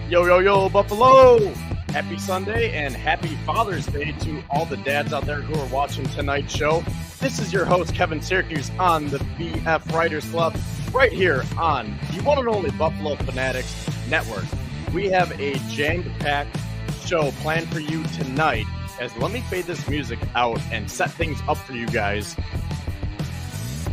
Yo, yo, yo, Buffalo! Happy Sunday and happy Father's Day to all the dads out there who are watching tonight's show. This is your host, Kevin Syracuse, on the BF Writers Club, right here on the one and only Buffalo Fanatics Network. We have a jammed-packed show planned for you tonight, as let me fade this music out and set things up for you guys.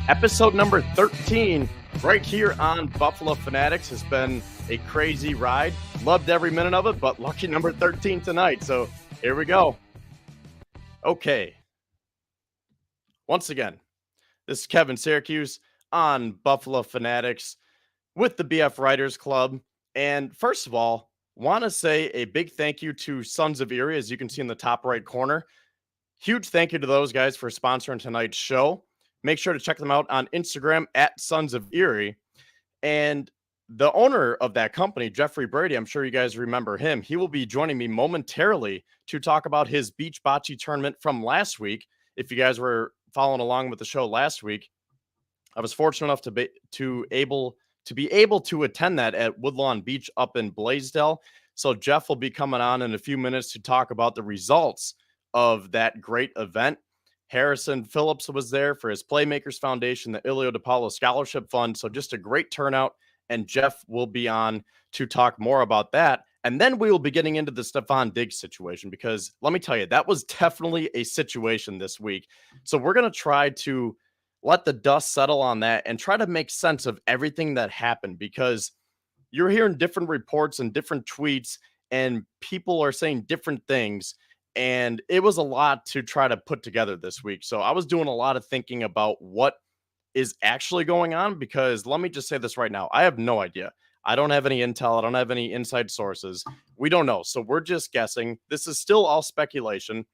Episode number 13, right here on Buffalo Fanatics, has been a crazy ride. Loved every minute of it, but lucky number 13 tonight. So here we go. Okay. Once again, this is Kevin Syracuse on Buffalo Fanatics with the BF Writers Club. And first of all, want to say a big thank you to Sons of Erie, as you can see in the top right corner. Huge thank you to those guys for sponsoring tonight's show. Make sure to check them out on Instagram at Sons of Erie. And the owner of that company, Jeffrey Brady, I'm sure you guys remember him. He will be joining me momentarily to talk about his beach bocce tournament from last week. If you guys were following along with the show last week, I was fortunate enough to be able to attend that at Woodlawn Beach up in Blaisdell. So Jeff will be coming on in a few minutes to talk about the results of that great event. Harrison Phillips was there for his Playmakers Foundation, the Ilio DePaulo Scholarship Fund. So just a great turnout. And Jeff will be on to talk more about that. And then we will be getting into the Stefon Diggs situation, because let me tell you, that was definitely a situation this week. So we're going to try to let the dust settle on that and try to make sense of everything that happened, because you're hearing different reports and different tweets, and people are saying different things. And it was a lot to try to put together this week. So I was doing a lot of thinking about what is actually going on, because let me just say this right now. I have no idea. I don't have any intel. I don't have any inside sources. We don't know. So we're just guessing. This is still all speculation.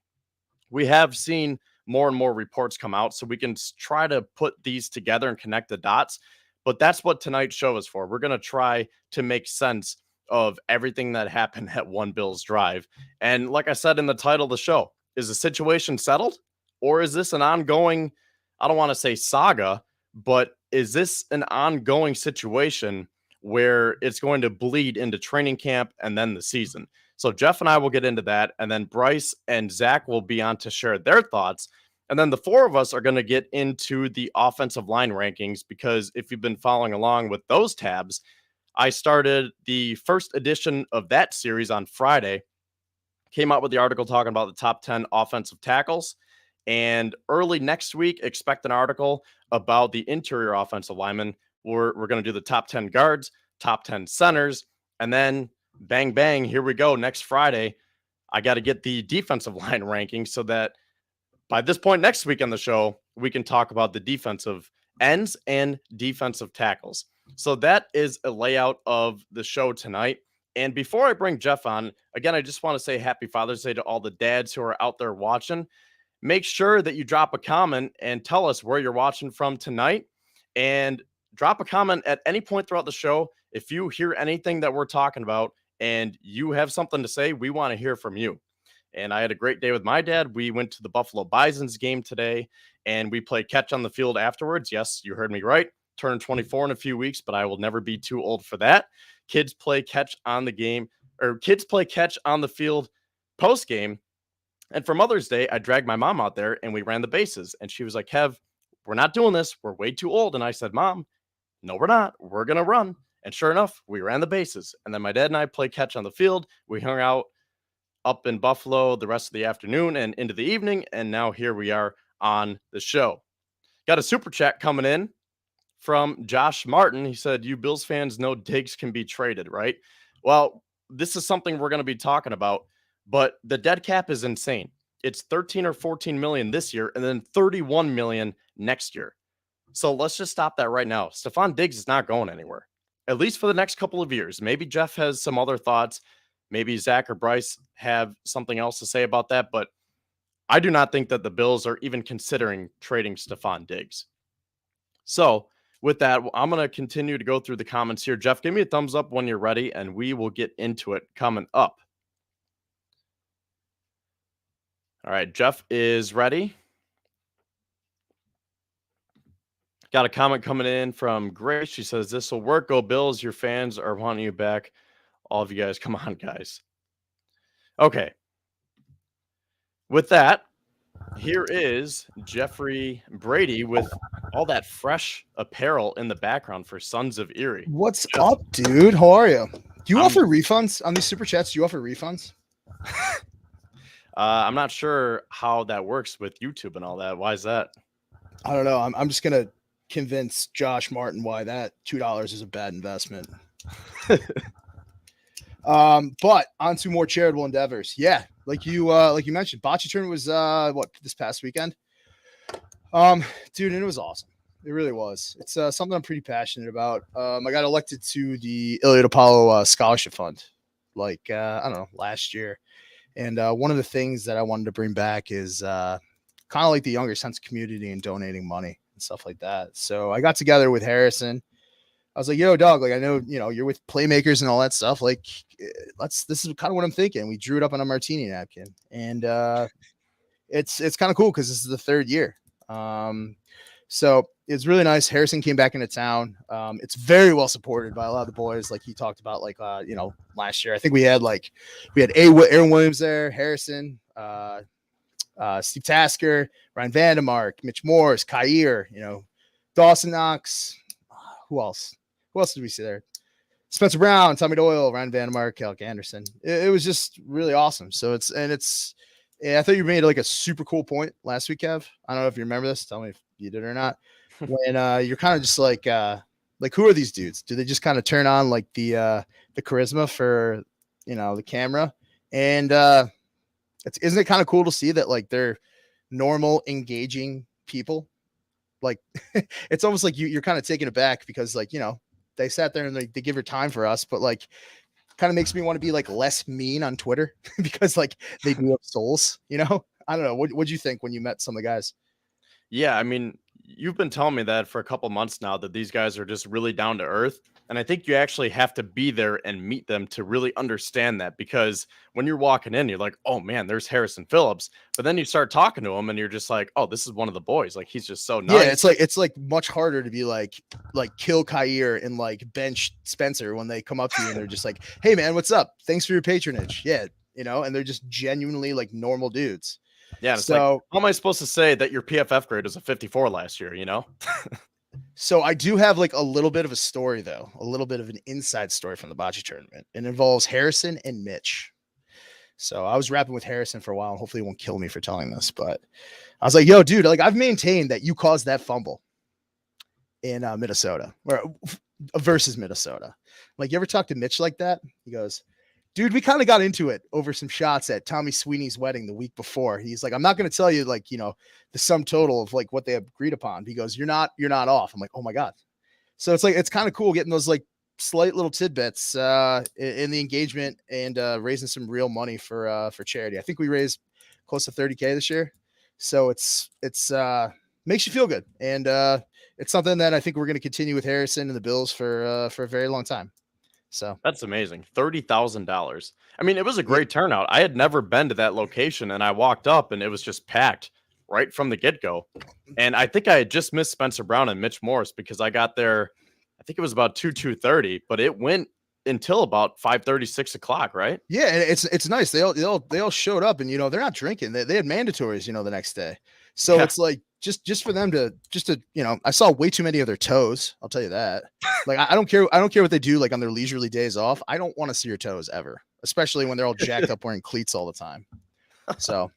We have seen more and more reports come out, so we can try to put these together and connect the dots. But that's what tonight's show is for. We're going to try to make sense of everything that happened at One Bills Drive. And like I said in the title of the show, is the situation settled? Or is this an ongoing, I don't want to say saga, but is this an ongoing situation where it's going to bleed into training camp and then the season? So Jeff and I will get into that, and then Bryce and Zach will be on to share their thoughts. And then the four of us are going to get into the offensive line rankings, because if you've been following along with those tabs, I started the first edition of that series on Friday, came out with the article talking about the top 10 offensive tackles. And early next week, expect an article about the interior offensive linemen. We're going to do the top 10 guards, top 10 centers, and then bang, bang, here we go. Next Friday, I got to get the defensive line ranking, so that by this point next week on the show, we can talk about the defensive ends and defensive tackles. So that is a layout of the show tonight. And before I bring Jeff on, again, I just want to say happy Father's Day to all the dads who are out there watching. Make sure that you drop a comment and tell us where you're watching from tonight, and drop a comment at any point throughout the show. If you hear anything that we're talking about and you have something to say, we want to hear from you. And I had a great day with my dad. We went to the Buffalo Bisons game today, and we played catch on the field afterwards. Yes, you heard me right. Turned 24 in a few weeks, but I will never be too old for that. Kids play catch on the field post game. And for Mother's Day, I dragged my mom out there and we ran the bases. And she was like, Kev, we're not doing this. We're way too old. And I said, Mom, no, we're not. We're going to run. And sure enough, we ran the bases. And then my dad and I played catch on the field. We hung out up in Buffalo the rest of the afternoon and into the evening. And now here we are on the show. Got a super chat coming in from Josh Martin. He said, you Bills fans know Diggs can be traded, right? Well, this is something we're going to be talking about. But the dead cap is insane. It's 13 or 14 million this year, and then 31 million next year. So let's just stop that right now. Stefon Diggs is not going anywhere, at least for the next couple of years. Maybe Jeff has some other thoughts. Maybe Zach or Bryce have something else to say about that. But I do not think that the Bills are even considering trading Stefon Diggs. So with that, I'm going to continue to go through the comments here. Jeff, give me a thumbs up when you're ready, and we will get into it coming up. All right, Jeff is ready. Got a comment coming in from Grace. She says, this will work. Go Bills. Your fans are wanting you back all of you guys. Come on, guys. Okay. With that, here is Jeffrey Brady with all that fresh apparel in the background for Sons of Erie. What's up, dude? How are you? Do you I'm- offer refunds on these super chats? Do you offer refunds? I'm not sure how that works with YouTube and all that. Why is that? I don't know. I'm just gonna convince Josh Martin why that $2 is a bad investment. But on to more charitable endeavors. Yeah, like you mentioned, Bocce tournament was this past weekend. Dude, and it was awesome. It really was. It's something I'm pretty passionate about. I got elected to the Iliad Apollo Scholarship Fund, I don't know, last year. And one of the things that I wanted to bring back is kind of like the younger sense of community and donating money and stuff like that. So I got together with Harrison. I was like, yo, dog, like, I know, you're with playmakers and all that stuff. Like, this is kind of what I'm thinking. We drew it up on a martini napkin, and it's kind of cool because this is the third year. So it's really nice. Harrison came back into town. It's very well supported by a lot of the boys. Like he talked about, last year, I think we had Aaron Williams there, Harrison, Steve Tasker, Ryan Vandemark, Mitch Morris, Kair, Dawson Knox. Who else? Who else did we see there? Spencer Brown, Tommy Doyle, Ryan Vandemark, Alec Anderson. It was just really awesome. So I thought you made like a super cool point last week, Kev. I don't know if you remember this. Tell me if you did or not. When you're kind of just like who are these dudes? Do they just kind of turn on like the charisma for the camera? And isn't it kind of cool to see that like they're normal, engaging people? Like it's almost like you're kind of taken aback because they sat there and they give her time for us, but like kind of makes me want to be like less mean on Twitter because like they do have souls, I don't know. What'd you think when you met some of the guys? Yeah, I mean, you've been telling me that for a couple months now that these guys are just really down to earth. And I think you actually have to be there and meet them to really understand that, because when you're walking in, you're like, oh man, there's Harrison Phillips. But then you start talking to him and you're just like, oh, this is one of the boys. Like, he's just so nice. Yeah, it's like much harder to be like kill Kair and like bench Spencer when they come up to you and they're just like, hey man, what's up? Thanks for your patronage. Yeah, and they're just genuinely like normal dudes. Yeah, it's like, how am I supposed to say that your PFF grade was a 54 last year, So I do have like a little bit of a story, though, a little bit of an inside story from the Bocce tournament. It involves Harrison and Mitch. So I was rapping with Harrison for a while, and hopefully he won't kill me for telling this, but I was like, yo, dude, like I've maintained that you caused that fumble in Minnesota or versus Minnesota. Like, you ever talk to Mitch like that? He goes, dude, we kind of got into it over some shots at Tommy Sweeney's wedding the week before. He's like, I'm not going to tell you like, the sum total of like what they agreed upon. He goes, you're not off. I'm like, oh my God. So it's like, it's kind of cool getting those like slight little tidbits in the engagement and raising some real money for charity. I think we raised close to 30K this year. So it's makes you feel good. And it's something that I think we're going to continue with Harrison and the Bills for a very long time. So that's amazing. $30,000. I mean, it was a great turnout. I had never been to that location, and I walked up and it was just packed right from the get-go. And I think I had just missed Spencer Brown and Mitch Morris because I got there, I think it was about 2:30, but it went until about 5:30, 6 o'clock, right? Yeah, and it's nice. They all showed up, and they're not drinking. They had mandatories, the next day. So it's like just for them to I saw way too many of their toes. I'll tell you that. Like I don't care what they do like on their leisurely days off. I don't want to see your toes ever, especially when they're all jacked up wearing cleats all the time. So,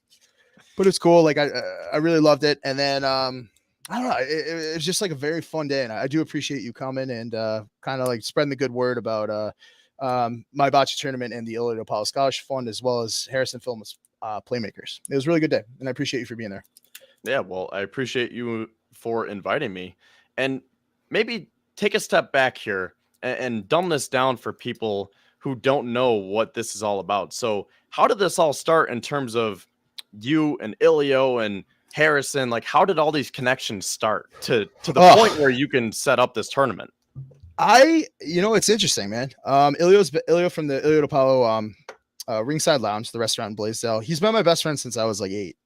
but it's cool. Like I really loved it. And then I don't know. It was just like a very fun day, and I do appreciate you coming and kind of like spreading the good word about my Bocce tournament and the Iliad Apollo Scholarship Fund, as well as Harrison Phillips Playmakers. It was a really good day, and I appreciate you for being there. Yeah, well, I appreciate you for inviting me. And maybe take a step back here and dumb this down for people who don't know what this is all about. So how did this all start in terms of you and Ilio and Harrison? Like, how did all these connections start to the point where you can set up this tournament? It's interesting, man. Ilio from the Iliad Apollo Ringside Lounge, the restaurant in Blaisdell. He's been my best friend since I was like 8.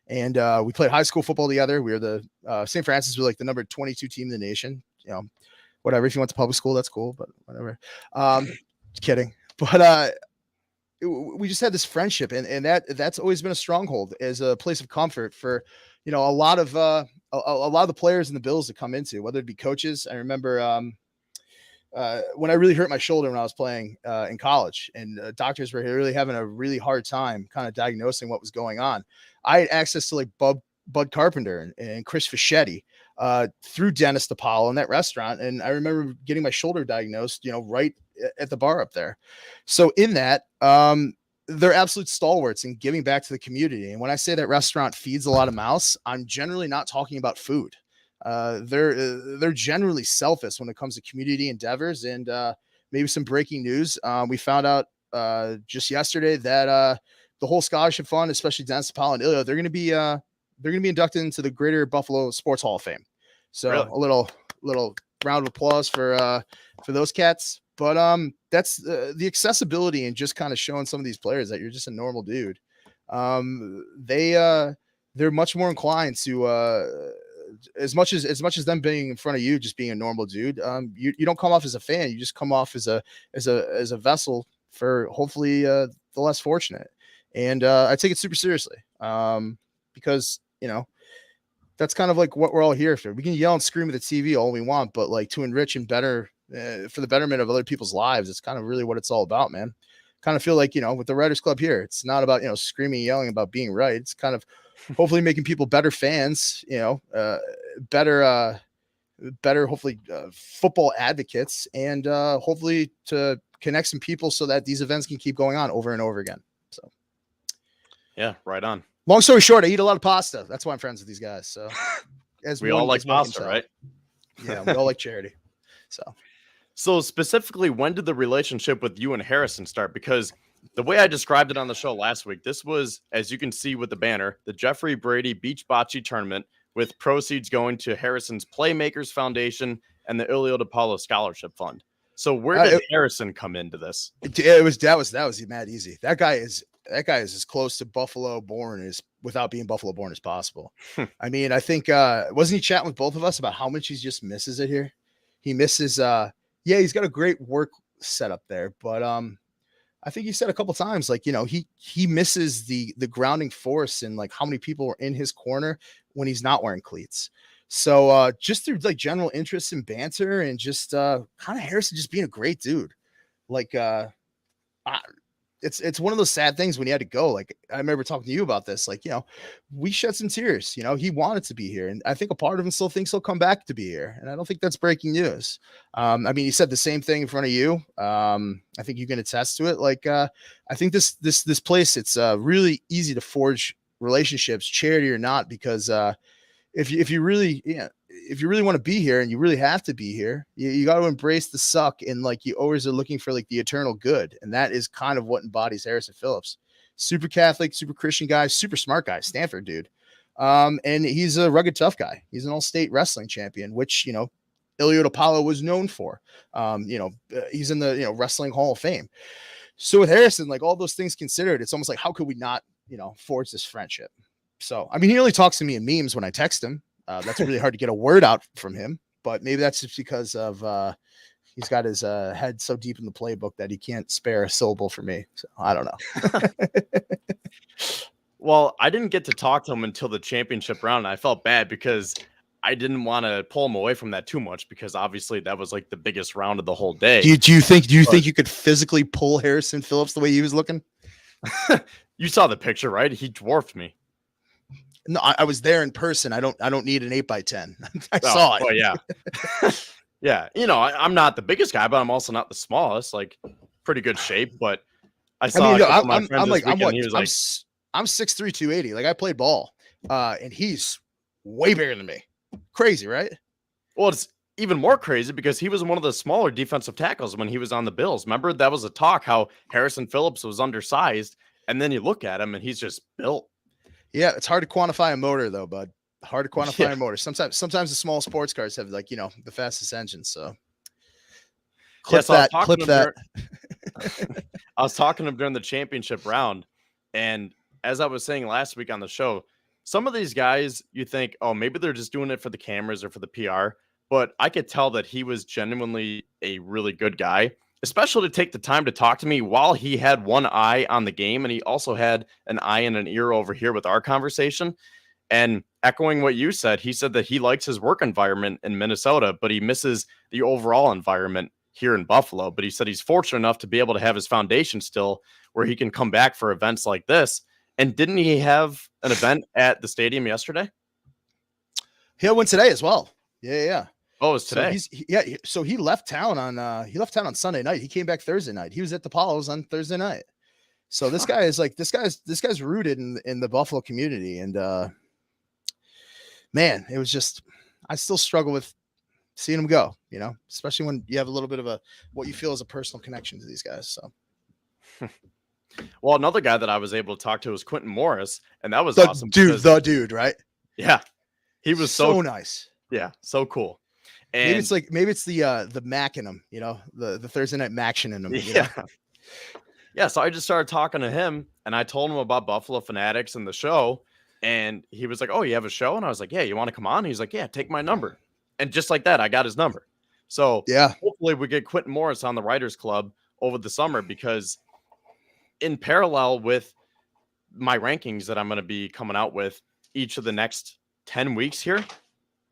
And we played high school football together. We were the St. Francis was like the number 22 team in the nation. Whatever. If you went to public school, that's cool, but whatever. Kidding. But we just had this friendship, and that's always been a stronghold as a place of comfort for, a lot of a lot of the players in the Bills to come into, whether it be coaches. I remember when I really hurt my shoulder when I was playing in college, and doctors were really having a really hard time kind of diagnosing what was going on. I had access to like Bud Carpenter and Chris Fischetti through Dennis DePaul in that restaurant. And I remember getting my shoulder diagnosed, right at the bar up there. So in that, they're absolute stalwarts in giving back to the community. And when I say that restaurant feeds a lot of mouths, I'm generally not talking about food. They're generally selfless when it comes to community endeavors. And maybe some breaking news. We found out just yesterday that the whole scholarship fund, especially Dennis DePaul and Ilya, they're going to be inducted into the Greater Buffalo Sports Hall of Fame. So really? A little round of applause for those cats. But that's the accessibility and just kind of showing some of these players that you're just a normal dude. They're much more inclined to as much as them being in front of you, just being a normal dude. You don't come off as a fan. You just come off as a vessel for hopefully the less fortunate. And I take it super seriously because that's kind of like what we're all here for. We can yell and scream at the TV all we want, but like to enrich and better for the betterment of other people's lives, it's kind of really what it's all about, man. Kind of feel like, with the Writers Club here, it's not about, screaming, yelling about being right. It's kind of hopefully making people better fans, better, hopefully football advocates, and hopefully to connect some people so that these events can keep going on over and over again. So, yeah, right on. Long story short, I eat a lot of pasta. That's why I'm friends with these guys. So, as we all like pasta, right? Yeah, we all like charity. So specifically, when did the relationship with you and Harrison start? Because the way I described it on the show last week, this was, as you can see with the banner, the Jeffrey Brady Beach Bocce Tournament, with proceeds going to Harrison's Playmakers Foundation and the Ilio DePaulo Scholarship Fund. So where did Harrison come into this? That was mad easy. That guy is as close to Buffalo born as without being Buffalo born as possible. I mean, I think wasn't he chatting with both of us about how much he just misses it here? He misses he's got a great work setup there, but I think he said a couple times, like, he misses the grounding force and like how many people are in his corner when he's not wearing cleats. So just through like general interest in banter and just kind of Harrison just being a great dude. Like it's one of those sad things when he had to go. Like I remember talking to you about this, like, we shed some tears, he wanted to be here. And I think a part of him still thinks he'll come back to be here. And I don't think that's breaking news. I mean, he said the same thing in front of you. I think you can attest to it. Like, I think this place, it's really easy to forge relationships, charity or not, because if you really want to be here and you really have to be here, you got to embrace the suck. And like, you always are looking for like the eternal good. And that is kind of what embodies Harrison Phillips. Super Catholic, super Christian guy, super smart guy, Stanford dude. And he's a rugged, tough guy. He's an all-state wrestling champion, which, Ilio DePaulo was known for. He's in the, Wrestling Hall of Fame. So with Harrison, like all those things considered, it's almost like, how could we not, forge this friendship? So, I mean, he only talks to me in memes when I text him. That's really hard to get a word out from him, but maybe that's just because of he's got his head so deep in the playbook that he can't spare a syllable for me. So I don't know. Well, I didn't get to talk to him until the championship round, and I felt bad because I didn't want to pull him away from that too much, because obviously that was like the biggest round of the whole day. Do you think you could physically pull Harrison Phillips the way he was looking? You saw the picture, right? He dwarfed me. No, I was there in person. I don't need an 8x10. I saw it. Oh yeah. Yeah. I'm not the biggest guy, but I'm also not the smallest, like pretty good shape. But I saw I'm 6'3", 280. Like I played ball and he's way bigger than me. Crazy, right? Well, it's even more crazy because he was one of the smaller defensive tackles when he was on the Bills. Remember, that was a talk how Harrison Phillips was undersized, and then you look at him and he's just built. Yeah, it's hard to quantify a motor though, bud. Hard to quantify a motor. Sometimes the small sports cars have like, the fastest engines. So clip that. I was talking to him during the championship round, and as I was saying last week on the show, some of these guys, you think, oh, maybe they're just doing it for the cameras or for the PR, but I could tell that he was genuinely a really good guy. especially to take the time to talk to me while he had one eye on the game. And he also had an eye and an ear over here with our conversation. And echoing what you said, he said that he likes his work environment in Minnesota, but he misses the overall environment here in Buffalo. But he said he's fortunate enough to be able to have his foundation still where he can come back for events like this. And didn't he have an event at the stadium yesterday? He had one today as well. Yeah. Oh, it was today. So he left town on Sunday night. He came back Thursday night. He was at the Apollos on Thursday night. So this guy is like this guy's rooted in the Buffalo community. And man, it was just I still struggle with seeing him go, especially when you have a little bit of what you feel is a personal connection to these guys. So well, another guy that I was able to talk to was Quentin Morris, and that was awesome. The dude, right? Yeah. He was so nice. Yeah, so cool. And maybe it's the Mac in him, the Thursday night Maction in him. Yeah. So I just started talking to him, and I told him about Buffalo Fanatics and the show, and he was like, "Oh, you have a show?" And I was like, "Yeah, you want to come on?" He's like, "Yeah, take my number." And just like that, I got his number. So yeah, hopefully we get Quentin Morris on the Writers Club over the summer, because in parallel with my rankings that I'm going to be coming out with each of the next 10 weeks here,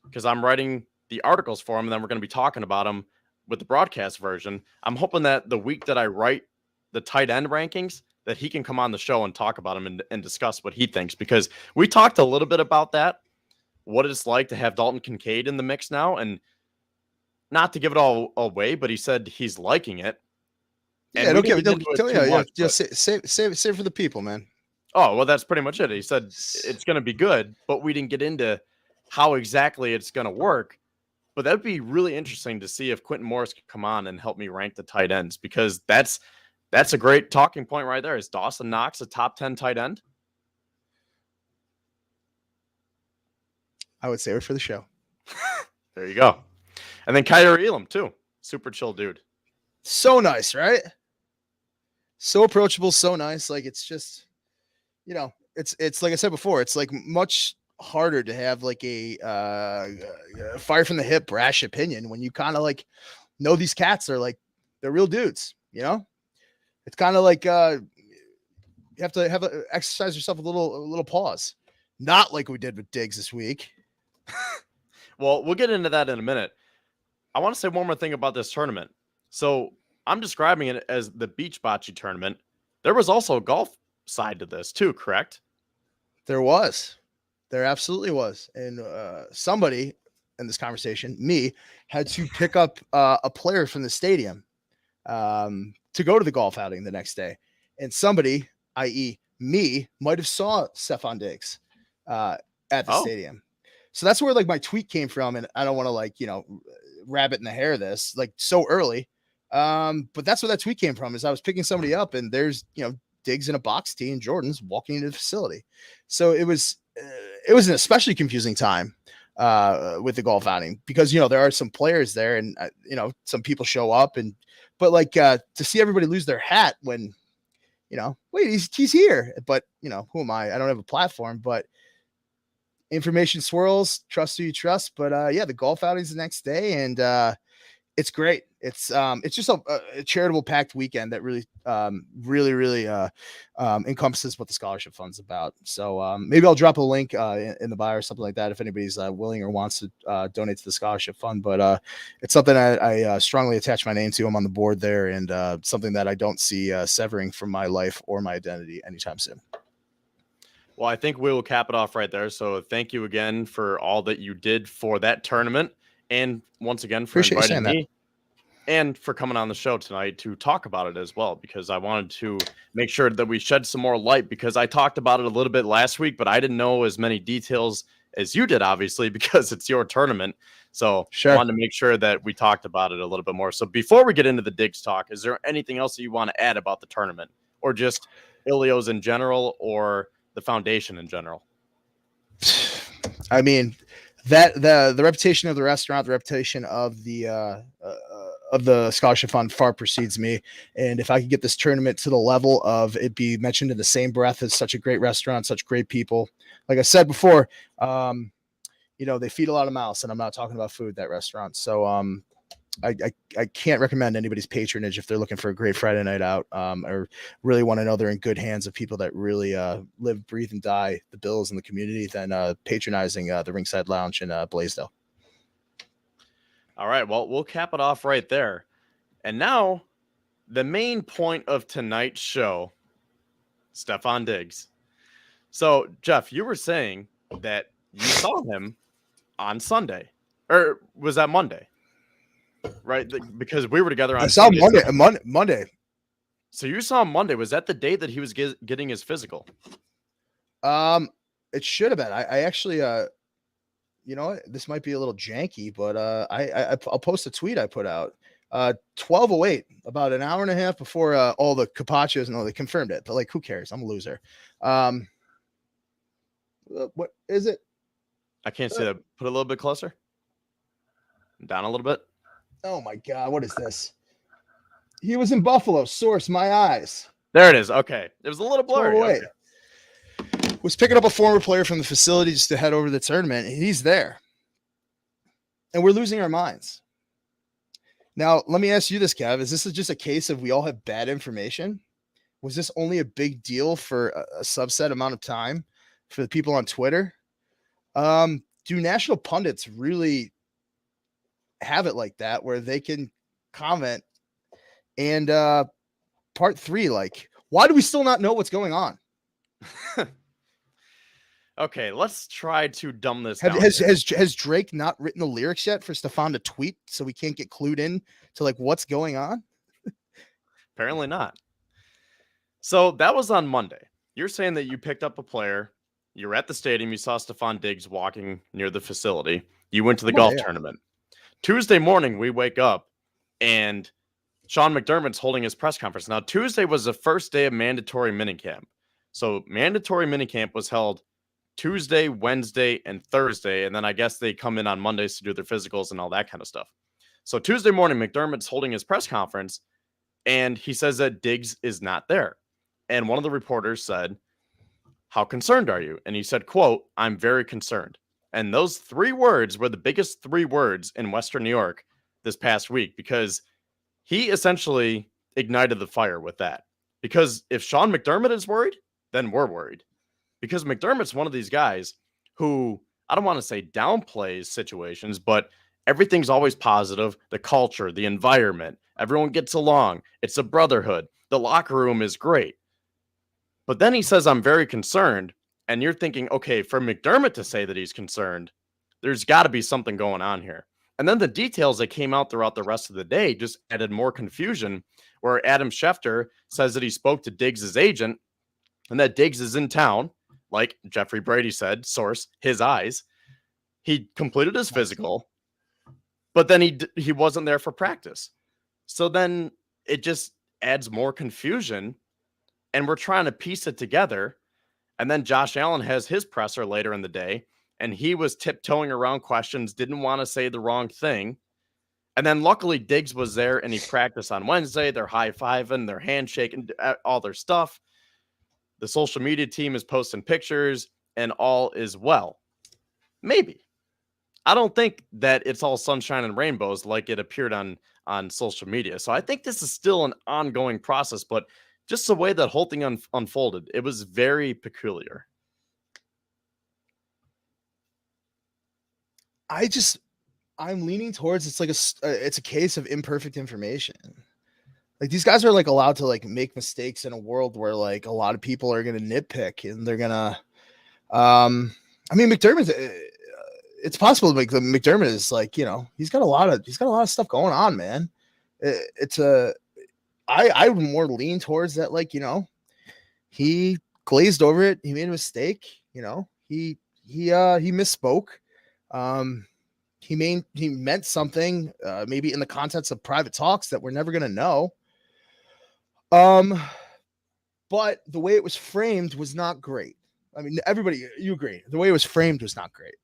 because I'm writing the articles for him, and then we're going to be talking about them with the broadcast version. I'm hoping that the week that I write the tight end rankings, that he can come on the show and talk about them and discuss what he thinks, because we talked a little bit about that, what it's like to have Dalton Kincaid in the mix now, and not to give it all away, but he said he's liking it. And just save for the people, man. Oh, well, that's pretty much it. He said it's going to be good, but we didn't get into how exactly it's going to work. But that'd be really interesting to see if Quentin Morris could come on and help me rank the tight ends, because that's a great talking point right there. Is Dawson Knox a top 10 tight end? I would say it for the show. There you go. And then Kyrie Elam too. Super chill dude. So nice, right? So approachable, so nice. Like, it's just, it's like I said before, it's like much harder to have like a fire from the hip, brash opinion when you kind of like know these cats are like, they're real dudes, It's kind of like you have to exercise yourself a little pause. Not like we did with Diggs this week. Well, we'll get into that in a minute. I want to say one more thing about this tournament. So I'm describing it as the beach bocce tournament. There was also a golf side to this too, correct? There absolutely was. And somebody in this conversation, me, had to pick up a player from the stadium to go to the golf outing the next day. And somebody, i.e. me, might have saw Stefon Diggs at the stadium. So that's where like my tweet came from. And I don't want to rabbit in the hair this like so early. But that's where that tweet came from, is I was picking somebody up and there's, Diggs in a box tee and Jordan's walking into the facility. So it was an especially confusing time with the golf outing, because, there are some players there and, some people show up but to see everybody lose their hat when, wait, he's here, but who am I? I don't have a platform, but information swirls, trust who you trust. But the golf outing is the next day, and it's great. It's just a charitable packed weekend that really encompasses what the scholarship fund's about. So maybe I'll drop a link in the bio or something like that if anybody's willing or wants to donate to the scholarship fund. But it's something I strongly attach my name to. I'm on the board there, and something that I don't see severing from my life or my identity anytime soon. Well, I think we will cap it off right there. So thank you again for all that you did for that tournament. And once again, for inviting me and for coming on the show tonight to talk about it as well, because I wanted to make sure that we shed some more light, because I talked about it a little bit last week, but I didn't know as many details as you did, obviously, because it's your tournament. So I wanted to make sure that we talked about it a little bit more. So before we get into the Diggs talk, is there anything else that you want to add about the tournament, or just Ilios in general, or the foundation in general? I mean, that the reputation of the restaurant, the reputation of the scholarship fund far precedes me. And if I could get this tournament to the level of it be mentioned in the same breath as such a great restaurant, such great people, like I said before, they feed a lot of mouths, and I'm not talking about food, that restaurant. So I can't recommend anybody's patronage if they're looking for a great Friday night out, or really want to know they're in good hands of people that really live, breathe, and die the Bills in the community than patronizing the Ringside Lounge in Blaisdell. All right, well, we'll cap it off right there. And now, the main point of tonight's show, Stefon Diggs. So, Jeff, you were saying that you saw him on Sunday, or was that Monday? Right, because we were together on. I saw Sunday. Monday. So you saw him Monday. Was that the day that he was getting his physical? It should have been. I actually, you know, this might be a little janky, but I'll post a tweet I put out. 12:08, about an hour and a half before all the Capaccios and all, they confirmed it. But like, who cares? I'm a loser. What is it? I can't see that. Put a little bit closer. Down a little bit. Oh my God, what is this? He was in Buffalo. Source, my eyes. There it is. Okay. It was a little blurry. Okay. Was picking up a former player from the facility just to head over to the tournament. And he's there. And we're losing our minds. Now, let me ask you this, Kev. Is this just a case of we all have bad information? Was this only a big deal for a subset amount of time for the people on Twitter? Do national pundits really have it like that where they can comment? And part 3, like, why do we still not know what's going on? Okay, let's try to dumb this down. Has Drake not written the lyrics yet for Stefon to tweet, so we can't get clued in to like what's going on? Apparently not. So that was on Monday. You're saying that you picked up a player. You were at the stadium. You saw Stefon Diggs walking near the facility. You went to the golf tournament. Tuesday morning, we wake up and Sean McDermott's holding his press conference. Now, Tuesday was the first day of mandatory minicamp. So mandatory minicamp was held Tuesday, Wednesday, and Thursday. And then I guess they come in on Mondays to do their physicals and all that kind of stuff. So Tuesday morning, McDermott's holding his press conference and he says that Diggs is not there. And one of the reporters said, "How concerned are you?" And he said, quote, "I'm very concerned." And those 3 words were the biggest 3 words in Western New York this past week, because he essentially ignited the fire with that. Because if Sean McDermott is worried, then we're worried. Because McDermott's one of these guys who, I don't want to say downplays situations, but everything's always positive. The culture, the environment, everyone gets along. It's a brotherhood. The locker room is great. But then he says, "I'm very concerned." And you're thinking, okay, for McDermott to say that he's concerned, there's got to be something going on here. And then the details that came out throughout the rest of the day just added more confusion, where Adam Schefter says that he spoke to Diggs' agent and that Diggs is in town, like Jeffrey Brady said, source, his eyes. He completed his physical, but then he wasn't there for practice. So then it just adds more confusion, and we're trying to piece it together. And then Josh Allen has his presser later in the day, and he was tiptoeing around questions, didn't want to say the wrong thing. And then luckily Diggs was there and he practiced on Wednesday. They're high-fiving, they're handshaking, all their stuff. The social media team is posting pictures and all is well. Maybe. I don't think that it's all sunshine and rainbows like it appeared on social media. So I think this is still an ongoing process, but just the way that whole thing unfolded, it was very peculiar. I'm leaning towards it's like it's a case of imperfect information. Like, these guys are like allowed to like make mistakes in a world where like a lot of people are going to nitpick and they're going to, I mean, McDermott, it's possible like the McDermott is like, you know, he's got a lot of stuff going on, man. I would more lean towards that. Like, you know, he glazed over it. He made a mistake. You know, he misspoke. He meant something, maybe in the context of private talks that we're never going to know. But the way it was framed was not great. I mean, everybody, you agree. The way it was framed was not great.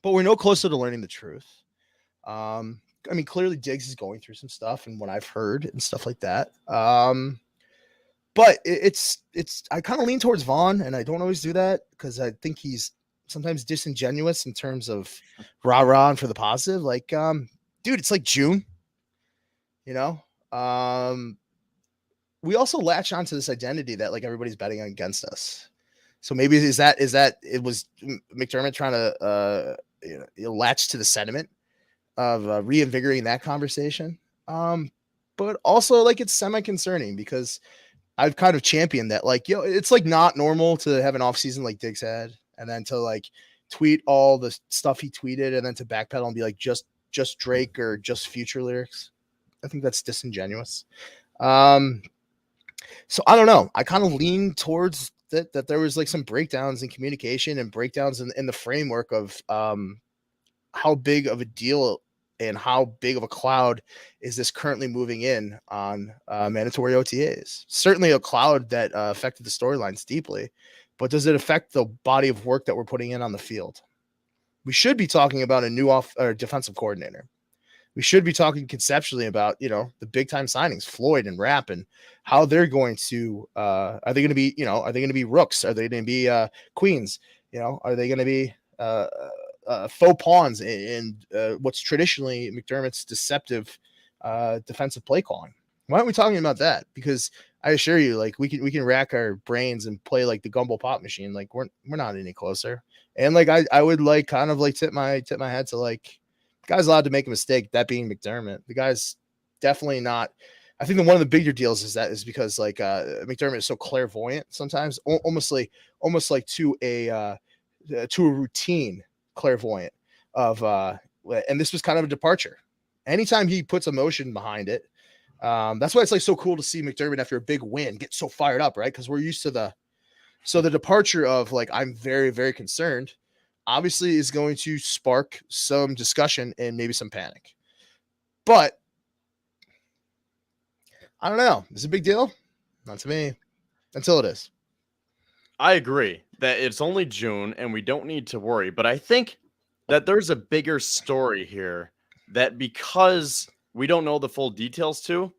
But we're no closer to learning the truth. I mean, clearly Diggs is going through some stuff and what I've heard and stuff like that. But it's I kind of lean towards Vaughn, and I don't always do that because I think he's sometimes disingenuous in terms of rah-rah and for the positive. Like, dude, it's like June, you know? We also latch onto this identity that like everybody's betting against us. So maybe is that it was McDermott trying to latch to the sentiment of reinvigorating that conversation. But also like it's semi-concerning because I've kind of championed that. Like, it's like not normal to have an off season like Diggs had, and then to like tweet all the stuff he tweeted, and then to backpedal and be like just Drake or just Future lyrics. I think that's disingenuous. So I don't know. I kind of lean towards that there was like some breakdowns in communication and breakdowns in the framework of how big of a deal and how big of a cloud is this currently moving in on mandatory OTAs. Certainly a cloud that affected the storylines deeply, but does it affect the body of work that we're putting in on the field? We should be talking about a new defensive coordinator. We should be talking conceptually about, the big time signings, Floyd and Rapp, and how they're going to, are they going to be, are they going to be rooks? Are they going to be queens? Are they going to be faux pawns in what's traditionally McDermott's deceptive defensive play calling? Why aren't we talking about that? Because I assure you, like we can rack our brains and play like the Gumball Pop machine. Like we're not any closer. And like I would like kind of like tip my head to like, the guy's allowed to make a mistake, that being McDermott. The guy's definitely not. I think that one of the bigger deals is because like McDermott is so clairvoyant sometimes, almost like to a routine clairvoyant of and this was kind of a departure. Anytime he puts emotion behind it, that's why it's like so cool to see McDermott after a big win get so fired up, right? Because we're used to the departure of like, I'm very, very concerned, obviously is going to spark some discussion and maybe some panic. But I don't know. Is it a big deal? Not to me. Until it is. I agree that it's only June and we don't need to worry. But I think that there's a bigger story here that because we don't know the full details to,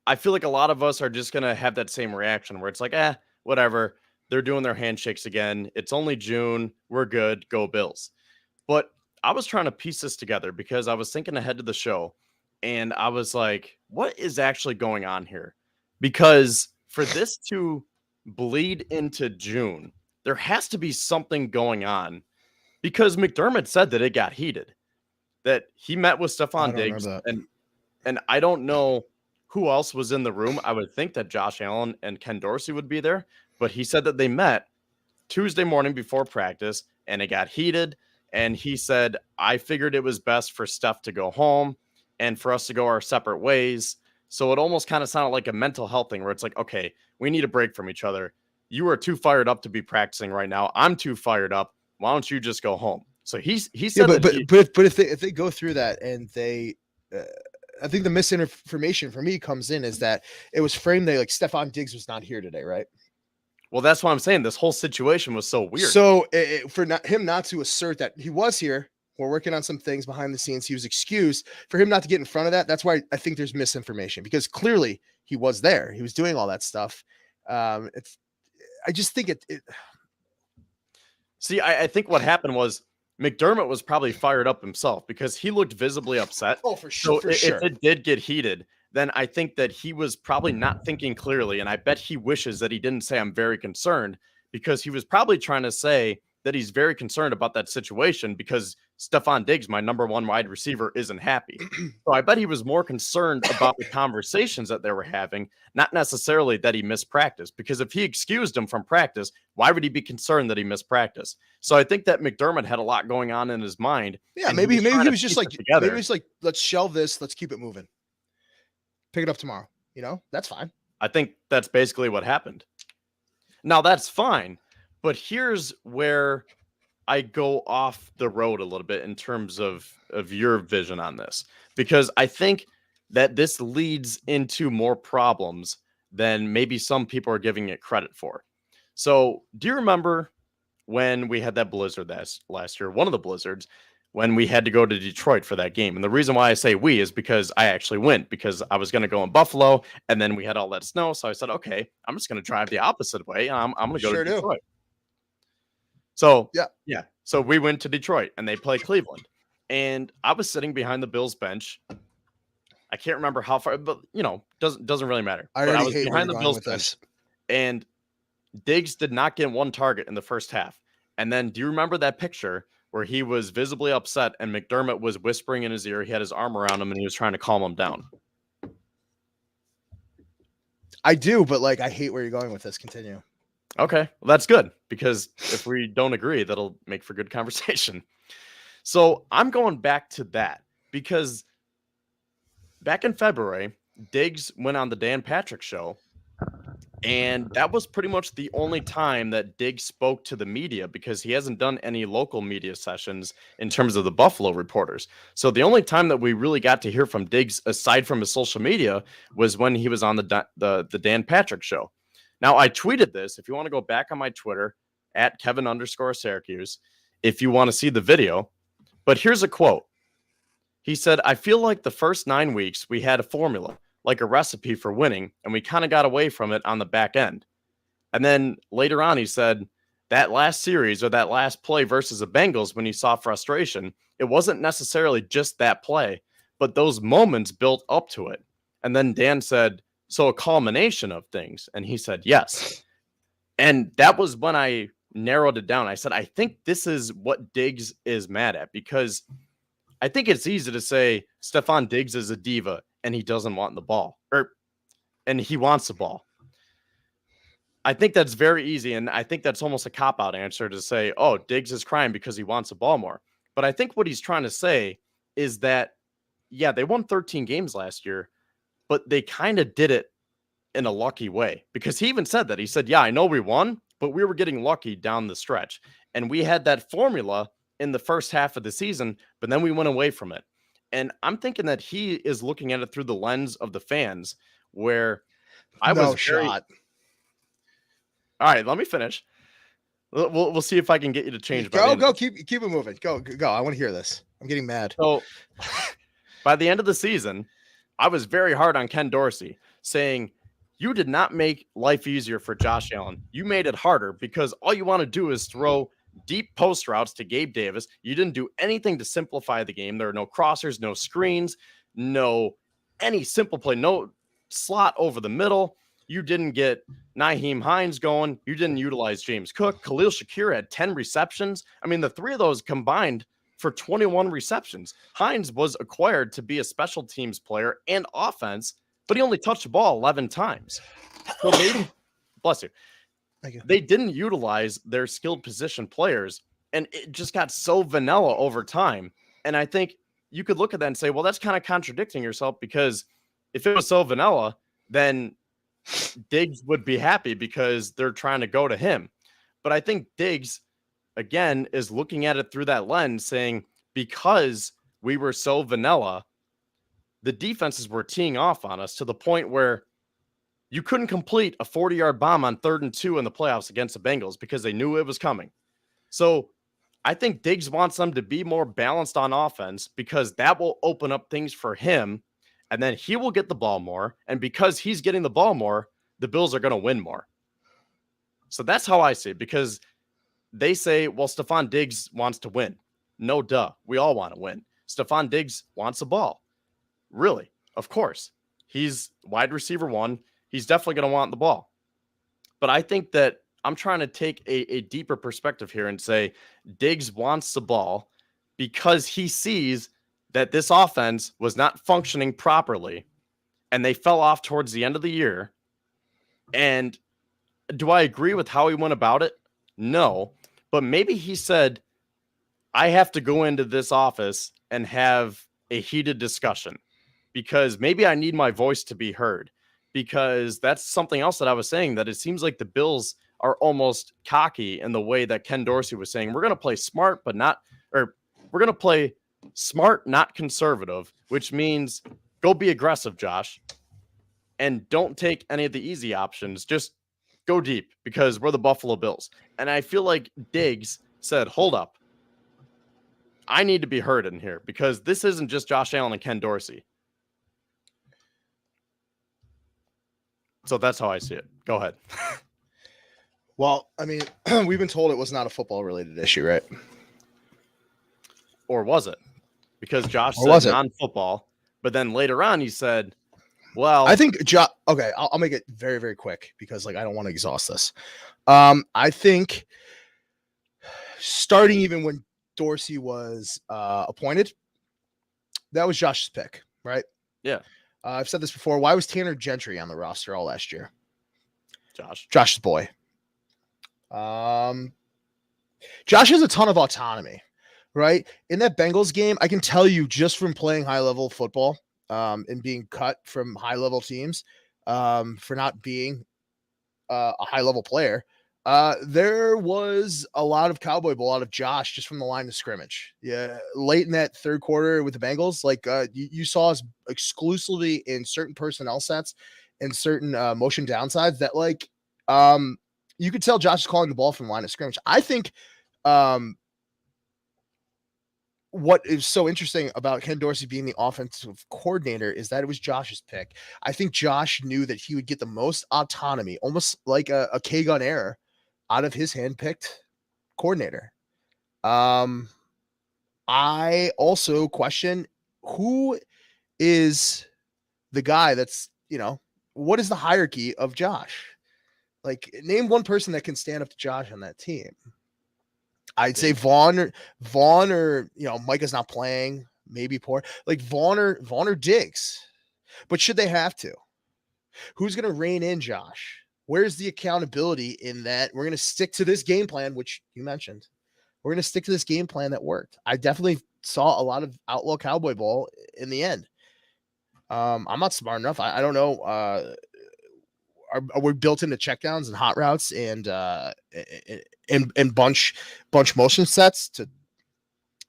I feel like a lot of us are just going to have that same reaction where it's like, whatever. They're doing their handshakes again. It's only June. We're good. Go Bills. But I was trying to piece this together because I was thinking ahead to the show and I was like, what is actually going on here? Because for this to bleed into June, there has to be something going on because McDermott said that it got heated, that he met with Stefon Diggs and I don't know who else was in the room. I would think that Josh Allen and Ken Dorsey would be there, but he said that they met Tuesday morning before practice and it got heated. And he said, I figured it was best for Steph to go home and for us to go our separate ways. So it almost kind of sounded like a mental health thing where it's like, okay, we need a break from each other. You are too fired up to be practicing right now. I'm too fired up. Why don't you just go home? So he said, but if they go through that and they, I think the misinformation for me comes in is that it was framed that like Stefon Diggs was not here today, right? Well, that's why I'm saying this whole situation was so weird. So for him not to assert that he was here, we're working on some things behind the scenes, he was excused, for him not to get in front of that. That's why I think there's misinformation because clearly he was there. He was doing all that stuff. I just think it. See, I think what happened was McDermott was probably fired up himself because he looked visibly upset. Oh, for sure. So if it did get heated, then I think that he was probably not thinking clearly. And I bet he wishes that he didn't say, I'm very concerned, because he was probably trying to say that he's very concerned about that situation because Stefon Diggs, my number one wide receiver, isn't happy. So I bet he was more concerned about the conversations that they were having, not necessarily that he missed practice, because if he excused him from practice, why would he be concerned that he missed practice? So I think that McDermott had a lot going on in his mind. Yeah, maybe he was just like, maybe it's like, let's shelve this. Let's keep it moving. Pick it up tomorrow. That's fine. I think that's basically what happened. Now that's fine, but here's where I go off the road a little bit in terms of your vision on this, because I think that this leads into more problems than maybe some people are giving it credit for. So do you remember when we had that blizzard last year, one of the blizzards, when we had to go to Detroit for that game? And the reason why I say we is because I actually went, because I was going to go in Buffalo and then we had all that snow. So I said, okay, I'm just going to drive the opposite way. I'm going to go to Detroit. So, yeah. So we went to Detroit and they play Cleveland. And I was sitting behind the Bills bench. I can't remember how far, but doesn't really matter. I But I already was hate where behind you're the going Bills with bench, this. and Diggs did not get one target in the first half. And then do you remember that picture where he was visibly upset and McDermott was whispering in his ear? He had his arm around him and he was trying to calm him down. I do, but like I hate where you're going with this. Continue. Okay, well, that's good, because if we don't agree, that'll make for good conversation. So I'm going back to that because back in February, Diggs went on the Dan Patrick Show, and that was pretty much the only time that Diggs spoke to the media, because he hasn't done any local media sessions in terms of the Buffalo reporters. So the only time that we really got to hear from Diggs, aside from his social media, was when he was on the Dan Patrick Show. Now, I tweeted this. If you want to go back on my Twitter, at Kevin_Syracuse, if you want to see the video. But here's a quote. He said, "I feel like the first 9 weeks we had a formula, like a recipe for winning, and we kind of got away from it on the back end." And then later on, he said, that last series, or that last play versus the Bengals, when he saw frustration, it wasn't necessarily just that play, but those moments built up to it. And then Dan said, "So a culmination of things?" And he said, "Yes." And that was when I narrowed it down. I said, I think this is what Diggs is mad at, because I think it's easy to say Stefon Diggs is a diva and he doesn't want the ball, and he wants the ball. I think that's very easy, and I think that's almost a cop-out answer to say, oh, Diggs is crying because he wants the ball more. But I think what he's trying to say is that, yeah, they won 13 games last year, but they kind of did it in a lucky way, because he even said that. He said, yeah, I know we won, but we were getting lucky down the stretch. And we had that formula in the first half of the season, but then we went away from it. And I'm thinking that he is looking at it through the lens of the fans, where I was shot. All right, let me finish. We'll see if I can get you to change. Go. Keep it moving. Go. I want to hear this. I'm getting mad. So by the end of the season, I was very hard on Ken Dorsey, saying, you did not make life easier for Josh Allen. You made it harder, because all you want to do is throw deep post routes to Gabe Davis. You didn't do anything to simplify the game. There are no crossers, no screens, no any simple play, no slot over the middle. You didn't get Nyheim Hines going. You didn't utilize James Cook. Khalil Shakir had 10 receptions. I mean, the three of those combined for 21 receptions. Hines was acquired to be a special teams player and offense, but he only touched the ball 11 times. So maybe, bless you. Thank you. They didn't utilize their skilled position players, and it just got so vanilla over time. And I think you could look at that and say, well, that's kind of contradicting yourself, because if it was so vanilla, then Diggs would be happy because they're trying to go to him. But I think Diggs, again, is looking at it through that lens, saying, because we were so vanilla, the defenses were teeing off on us to the point where you couldn't complete a 40-yard bomb on 3rd and 2 in the playoffs against the Bengals, because they knew it was coming. So I think Diggs wants them to be more balanced on offense, because that will open up things for him, and then he will get the ball more. And because he's getting the ball more, the Bills are going to win more. So that's how I see it, because they say, well, Stefon Diggs wants to win. No, duh. We all want to win. Stefon Diggs wants the ball. Really? Of course. He's wide receiver 1. He's definitely going to want the ball. But I think that I'm trying to take a deeper perspective here and say Diggs wants the ball because he sees that this offense was not functioning properly, and they fell off towards the end of the year. And do I agree with how he went about it? No. But maybe he said, I have to go into this office and have a heated discussion, because maybe I need my voice to be heard. Because that's something else that I was saying, that it seems like the Bills are almost cocky in the way that Ken Dorsey was saying, we're going to play smart, we're going to play smart, not conservative, which means go be aggressive, Josh, and don't take any of the easy options. Just go deep, because we're the Buffalo Bills. And I feel like Diggs said, hold up, I need to be heard in here, because this isn't just Josh Allen and Ken Dorsey. So that's how I see it. Go ahead. Well, I mean, we've been told it was not a football related issue, right? Or was it? because Josh Or was said it? non-football. But then later on, he said, well, I think Josh. Okay, I'll make it very, very quick because like I don't want to exhaust this. I think starting even when Dorsey was appointed, that was Josh's pick, right? yeah, I've said this before. Why was Tanner Gentry on the roster all last year? Josh. Josh's boy. Josh has a ton of autonomy, right? In that Bengals game, I can tell you just from playing high level football and being cut from high level teams for not being a high level player. There was a lot of cowboy ball out of Josh just from the line of scrimmage. Yeah, late in that third quarter with the Bengals, like you saw us exclusively in certain personnel sets and certain motion downsides that like you could tell Josh is calling the ball from the line of scrimmage. I think what is so interesting about Ken Dorsey being the offensive coordinator is that it was Josh's pick. I think Josh knew that he would get the most autonomy, almost like a K-gun error, out of his handpicked coordinator. I also question who is the guy that's, what is the hierarchy of Josh? Like, name one person that can stand up to Josh on that team. I'd say Vaughn or Micah's not playing, maybe poor. Like Vaughn or Diggs. But should they have to? Who's going to rein in Josh? Where's the accountability in that? We're going to stick to this game plan, which you mentioned. We're going to stick to this game plan that worked. I definitely saw a lot of outlaw cowboy ball in the end. I'm not smart enough. I don't know. Are we built into checkdowns and hot routes and bunch motion sets to?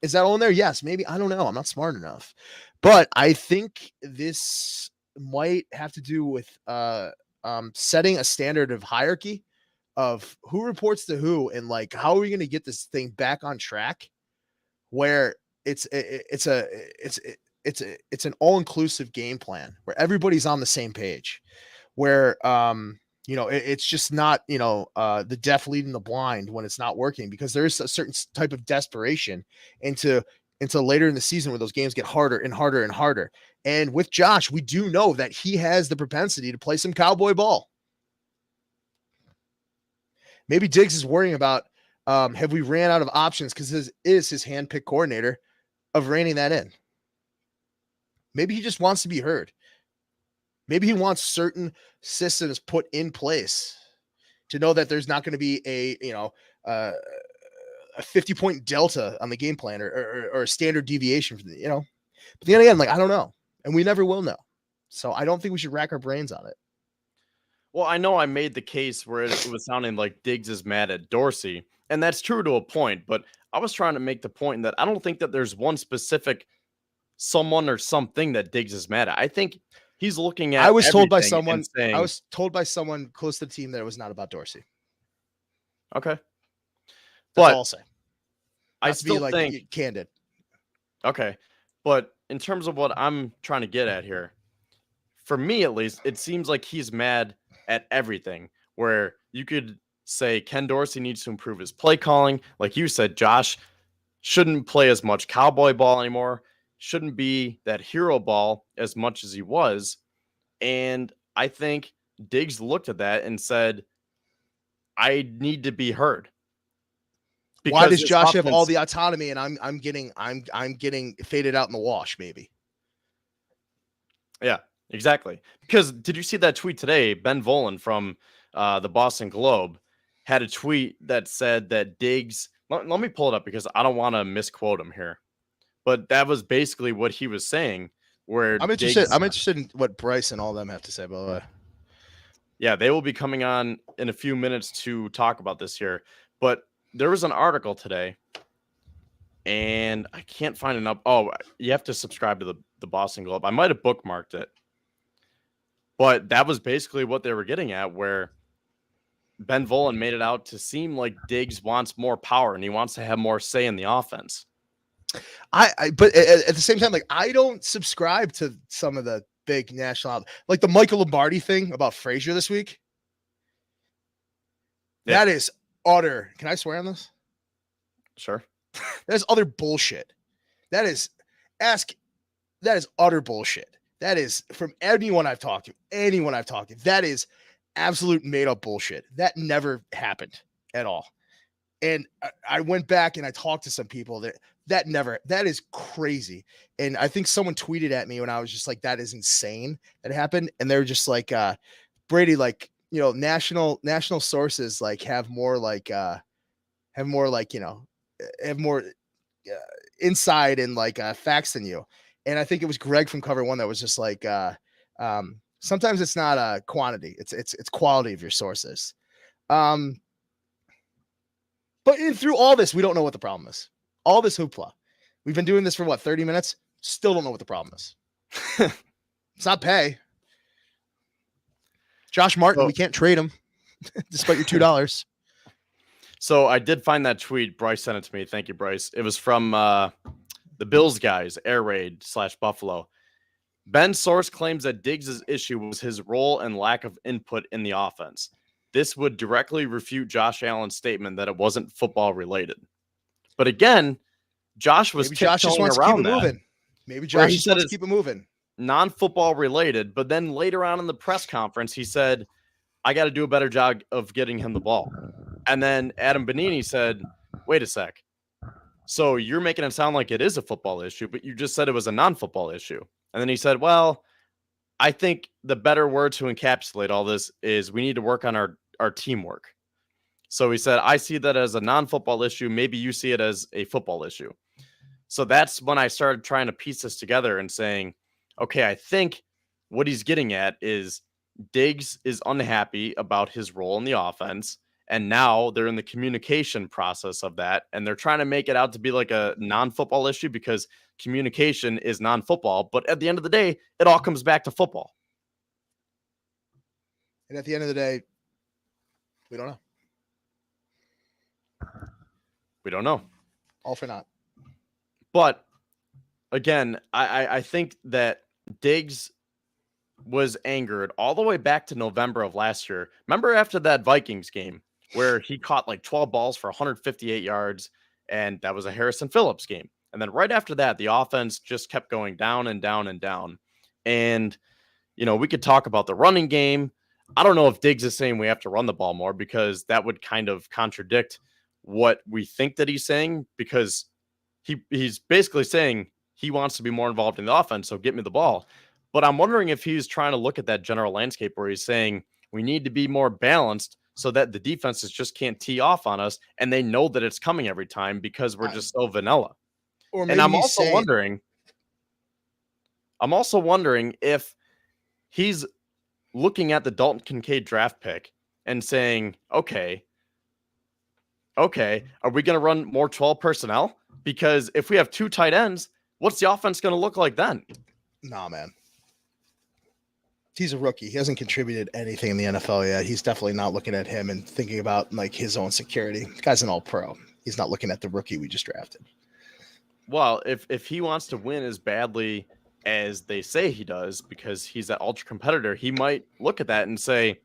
Is that all in there? Yes, maybe. I don't know. I'm not smart enough, but I think this might have to do with setting a standard of hierarchy of who reports to who and like how are we going to get this thing back on track where it's an all-inclusive game plan where everybody's on the same page, where it's just not the deaf leading the blind when it's not working, because there's a certain type of desperation into later in the season where those games get harder and harder and harder. And with Josh, we do know that he has the propensity to play some cowboy ball. Maybe Diggs is worrying about have we ran out of options because this is his handpicked coordinator of reining that in. Maybe he just wants to be heard. Maybe he wants certain systems put in place to know that there's not going to be a 50-point delta on the game plan or a standard deviation from the. But then again, like, I don't know, and we never will know. So I don't think we should rack our brains on it. Well, I know I made the case where it was sounding like Diggs is mad at Dorsey, and that's true to a point, but I was trying to make the point that I don't think that there's one specific someone or something that Diggs is mad at. I think he's looking at I was told by everything and someone close to the team that it was not about Dorsey. Okay. That's But all I'll say. I still think candid. Okay. But in terms of what I'm trying to get at here, for me at least, it seems like he's mad at everything, where you could say Ken Dorsey needs to improve his play calling. Like you said, Josh shouldn't play as much cowboy ball anymore, shouldn't be that hero ball as much as he was. And I think Diggs looked at that and said, I need to be heard. Why does Josh have all the autonomy and I'm getting faded out in the wash, maybe? Yeah, exactly. Because did you see that tweet today? Ben Volen from the Boston Globe had a tweet that said that Diggs. Let me pull it up because I don't want to misquote him here. But that was basically what he was saying. Where I'm interested in what Bryce and all them have to say, by the way. Yeah, they will be coming on in a few minutes to talk about this here. But there was an article today, and I can't find it up. Oh, you have to subscribe to the Boston Globe. I might have bookmarked it. But that was basically what they were getting at, where Ben Volen made it out to seem like Diggs wants more power and he wants to have more say in the offense. But at the same time, like, I don't subscribe to some of the big national, like the Michael Lombardi thing about Frazier this week. Yeah. That is utter. Can I swear on this? Sure. That's other bullshit. That is That is utter bullshit. That is from anyone I've talked to. That is absolute made up bullshit. That never happened at all. And I went back and I talked to some people that is crazy. And I think someone tweeted at me when I was just like, that is insane that happened. And they were just like, Brady, like, national sources like have more inside and like facts than you. And I think it was Greg from Cover One that was just like, sometimes it's not quantity, it's quality of your sources. But through all this, we don't know what the problem is. All this hoopla. We've been doing this for 30 minutes? Still don't know what the problem is. It's not pay. Josh Martin, we can't trade him despite your $2. So I did find that tweet. Bryce sent it to me. Thank you, Bryce. It was from the Bills guys, Air Raid /Buffalo. Ben's source claims that Diggs' issue was his role and lack of input in the offense. This would directly refute Josh Allen's statement that it wasn't football related. But again, Josh was tiptoeing around that. Maybe Josh just wants to keep it moving. Non-football related, but then later on in the press conference, he said, I got to do a better job of getting him the ball. And then Adam Bonini said, wait a sec. So you're making it sound like it is a football issue, but you just said it was a non-football issue. And then he said, well, I think the better word to encapsulate all this is we need to work on our teamwork. So he said, I see that as a non-football issue. Maybe you see it as a football issue. So that's when I started trying to piece this together and saying, okay, I think what he's getting at is Diggs is unhappy about his role in the offense. And now they're in the communication process of that. And they're trying to make it out to be like a non-football issue because communication is non-football. But at the end of the day, it all comes back to football. And at the end of the day, we don't know. We don't know. All for naught. But again, I think that Diggs was angered all the way back to November of last year. Remember after that Vikings game where he caught like 12 balls for 158 yards, and that was a Harrison Phillips game. And then right after that, the offense just kept going down and down and down. And, we could talk about the running game. I don't know if Diggs is saying we have to run the ball more because that would kind of contradict what we think that he's saying, because he's basically saying he wants to be more involved in the offense, so get me the ball. But I'm wondering if he's trying to look at that general landscape where he's saying we need to be more balanced so that the defenses just can't tee off on us and they know that it's coming every time because we're just so vanilla. And I'm also wondering if he's looking at the Dalton Kincaid draft pick and saying, okay, are we going to run more 12 personnel? Because if we have two tight ends, what's the offense going to look like then? Nah, man. He's a rookie. He hasn't contributed anything in the NFL yet. He's definitely not looking at him and thinking about like his own security. The guy's an all-pro. He's not looking at the rookie we just drafted. Well, if he wants to win as badly as they say he does, because he's that ultra competitor, he might look at that and say,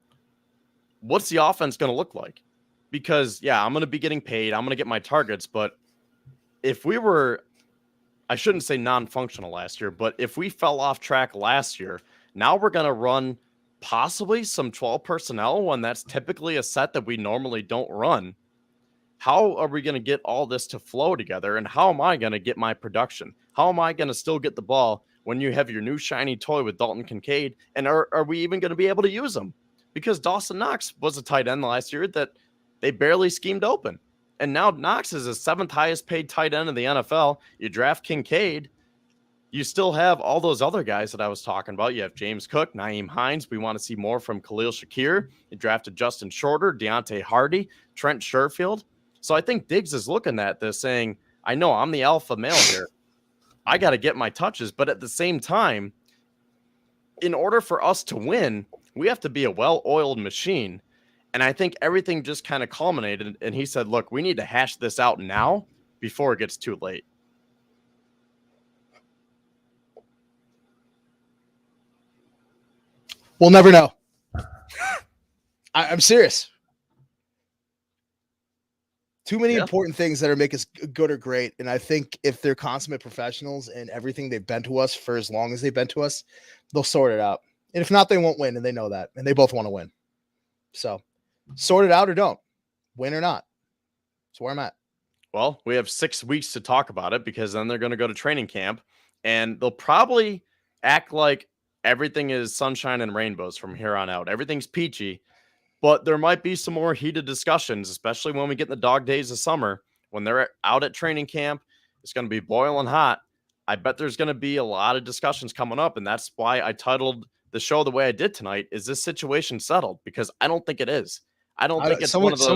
what's the offense going to look like? Because, yeah, I'm going to be getting paid. I'm going to get my targets. But if we were, I shouldn't say non-functional last year, but if we fell off track last year, now we're going to run possibly some 12 personnel when that's typically a set that we normally don't run. How are we going to get all this to flow together? And how am I going to get my production? How am I going to still get the ball when you have your new shiny toy with Dalton Kincaid? And are we even going to be able to use them? Because Dawson Knox was a tight end last year that they barely schemed open. And now Knox is the 7th highest paid tight end in the NFL. You draft Kincaid. You still have all those other guys that I was talking about. You have James Cook, Nyheim Hines. We want to see more from Khalil Shakir. You drafted Justin Shorter, Deontay Hardy, Trent Sherfield. So I think Diggs is looking at this saying, I know I'm the alpha male here. I got to get my touches. But at the same time, in order for us to win, we have to be a well-oiled machine. And I think everything just kind of culminated. And he said, look, we need to hash this out now before it gets too late. We'll never know. I'm serious. Too many Yeah. important things that are make us good or great. And I think if they're consummate professionals and everything they've been to us for as long as they've been to us, they'll sort it out. And if not, they won't win. And they know that. And they both want to win. So sort it out or don't. Win or not. That's where I'm at. Well, we have 6 weeks to talk about it because then they're going to go to training camp and they'll probably act like everything is sunshine and rainbows from here on out. Everything's peachy, but there might be some more heated discussions, especially when we get in the dog days of summer. When they're out at training camp, it's going to be boiling hot. I bet there's going to be a lot of discussions coming up, and that's why I titled the show the way I did tonight. Is this situation settled? Because I don't think it is. I don't think it's one of those.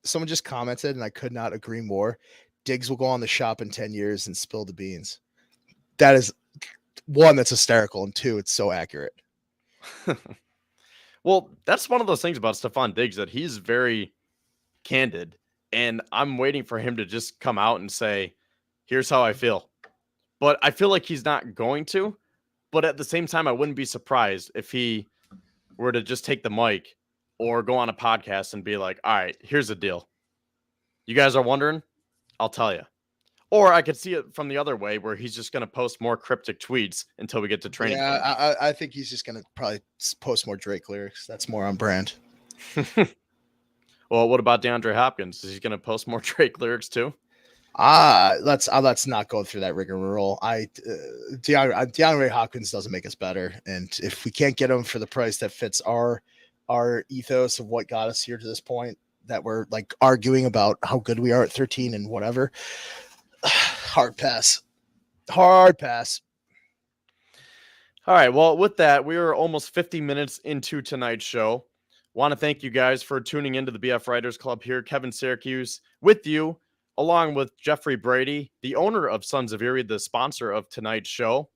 Someone just commented, and I could not agree more. Diggs will go on the shop in 10 years and spill the beans. That is one, that's hysterical, and two, it's so accurate. Well, that's one of those things about Stefon Diggs that he's very candid, and I'm waiting for him to just come out and say, "Here's how I feel." But I feel like he's not going to. But at the same time, I wouldn't be surprised if he were to just take the mic or go on a podcast and be like, "All right, here's the deal. You guys are wondering? I'll tell you." Or I could see it from the other way where he's just going to post more cryptic tweets until we get to training. Yeah, I think he's just going to probably post more Drake lyrics. That's more on brand. Well, what about DeAndre Hopkins? Is he going to post more Drake lyrics too? Let's not go through that rigmarole. DeAndre Hopkins doesn't make us better, and if we can't get him for the price that fits our ethos of what got us here to this point, that we're like arguing about how good we are at 13 and whatever, hard pass. All right. Well, with that, we are almost 50 minutes into tonight's show. Want to thank you guys for tuning into the BF Writers Club here. Kevin Syracuse with you, along with Jeffrey Brady, the owner of Sons of Erie, the sponsor of tonight's show.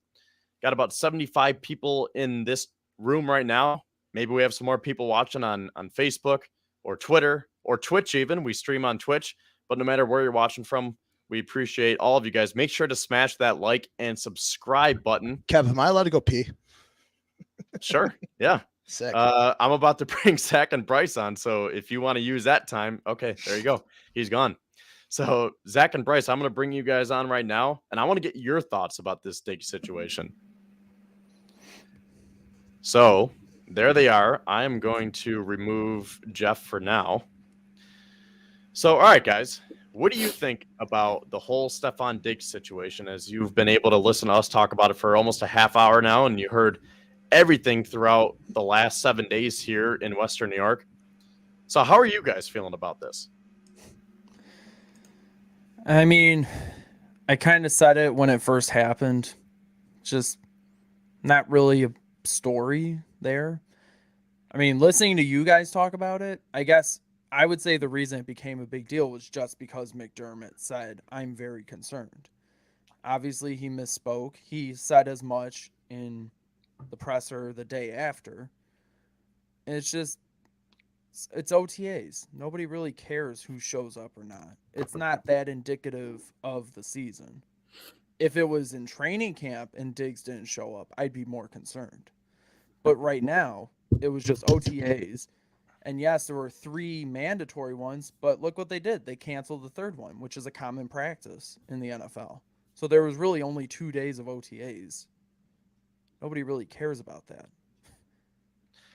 Got about 75 people in this room right now. Maybe we have some more people watching on Facebook or Twitter or Twitch even. We stream on Twitch, but no matter where you're watching from, we appreciate all of you guys. Make sure to smash that like and subscribe button. Kev, am I allowed to go pee? Sure. Yeah. Sick. I'm about to bring Zach and Bryce on. So if you want to use that time, okay, there you go. He's gone. So Zach and Bryce, I'm going to bring you guys on right now, and I want to get your thoughts about this Diggs situation. So there they are. I am going to remove Jeff for now. So, all right, guys, what do you think about the whole Stefon Diggs situation as you've been able to listen to us talk about it for almost a half hour now, and you heard everything throughout the last 7 days here in Western New York? So how are you guys feeling about this? I mean, I kind of said it when it first happened. Just not really a story there. I mean, listening to you guys talk about it, I guess I would say the reason it became a big deal was just because McDermott said, "I'm very concerned." Obviously, he misspoke. He said as much in the presser the day after. And it's OTAs. Nobody really cares who shows up or not. It's not that indicative of the season. If it was in training camp and Diggs didn't show up, I'd be more concerned. But right now, it was just OTAs. And yes, there were 3 mandatory ones, but look what they did. They canceled the 3rd one, which is a common practice in the NFL. So there was really only 2 days of OTAs. Nobody really cares about that.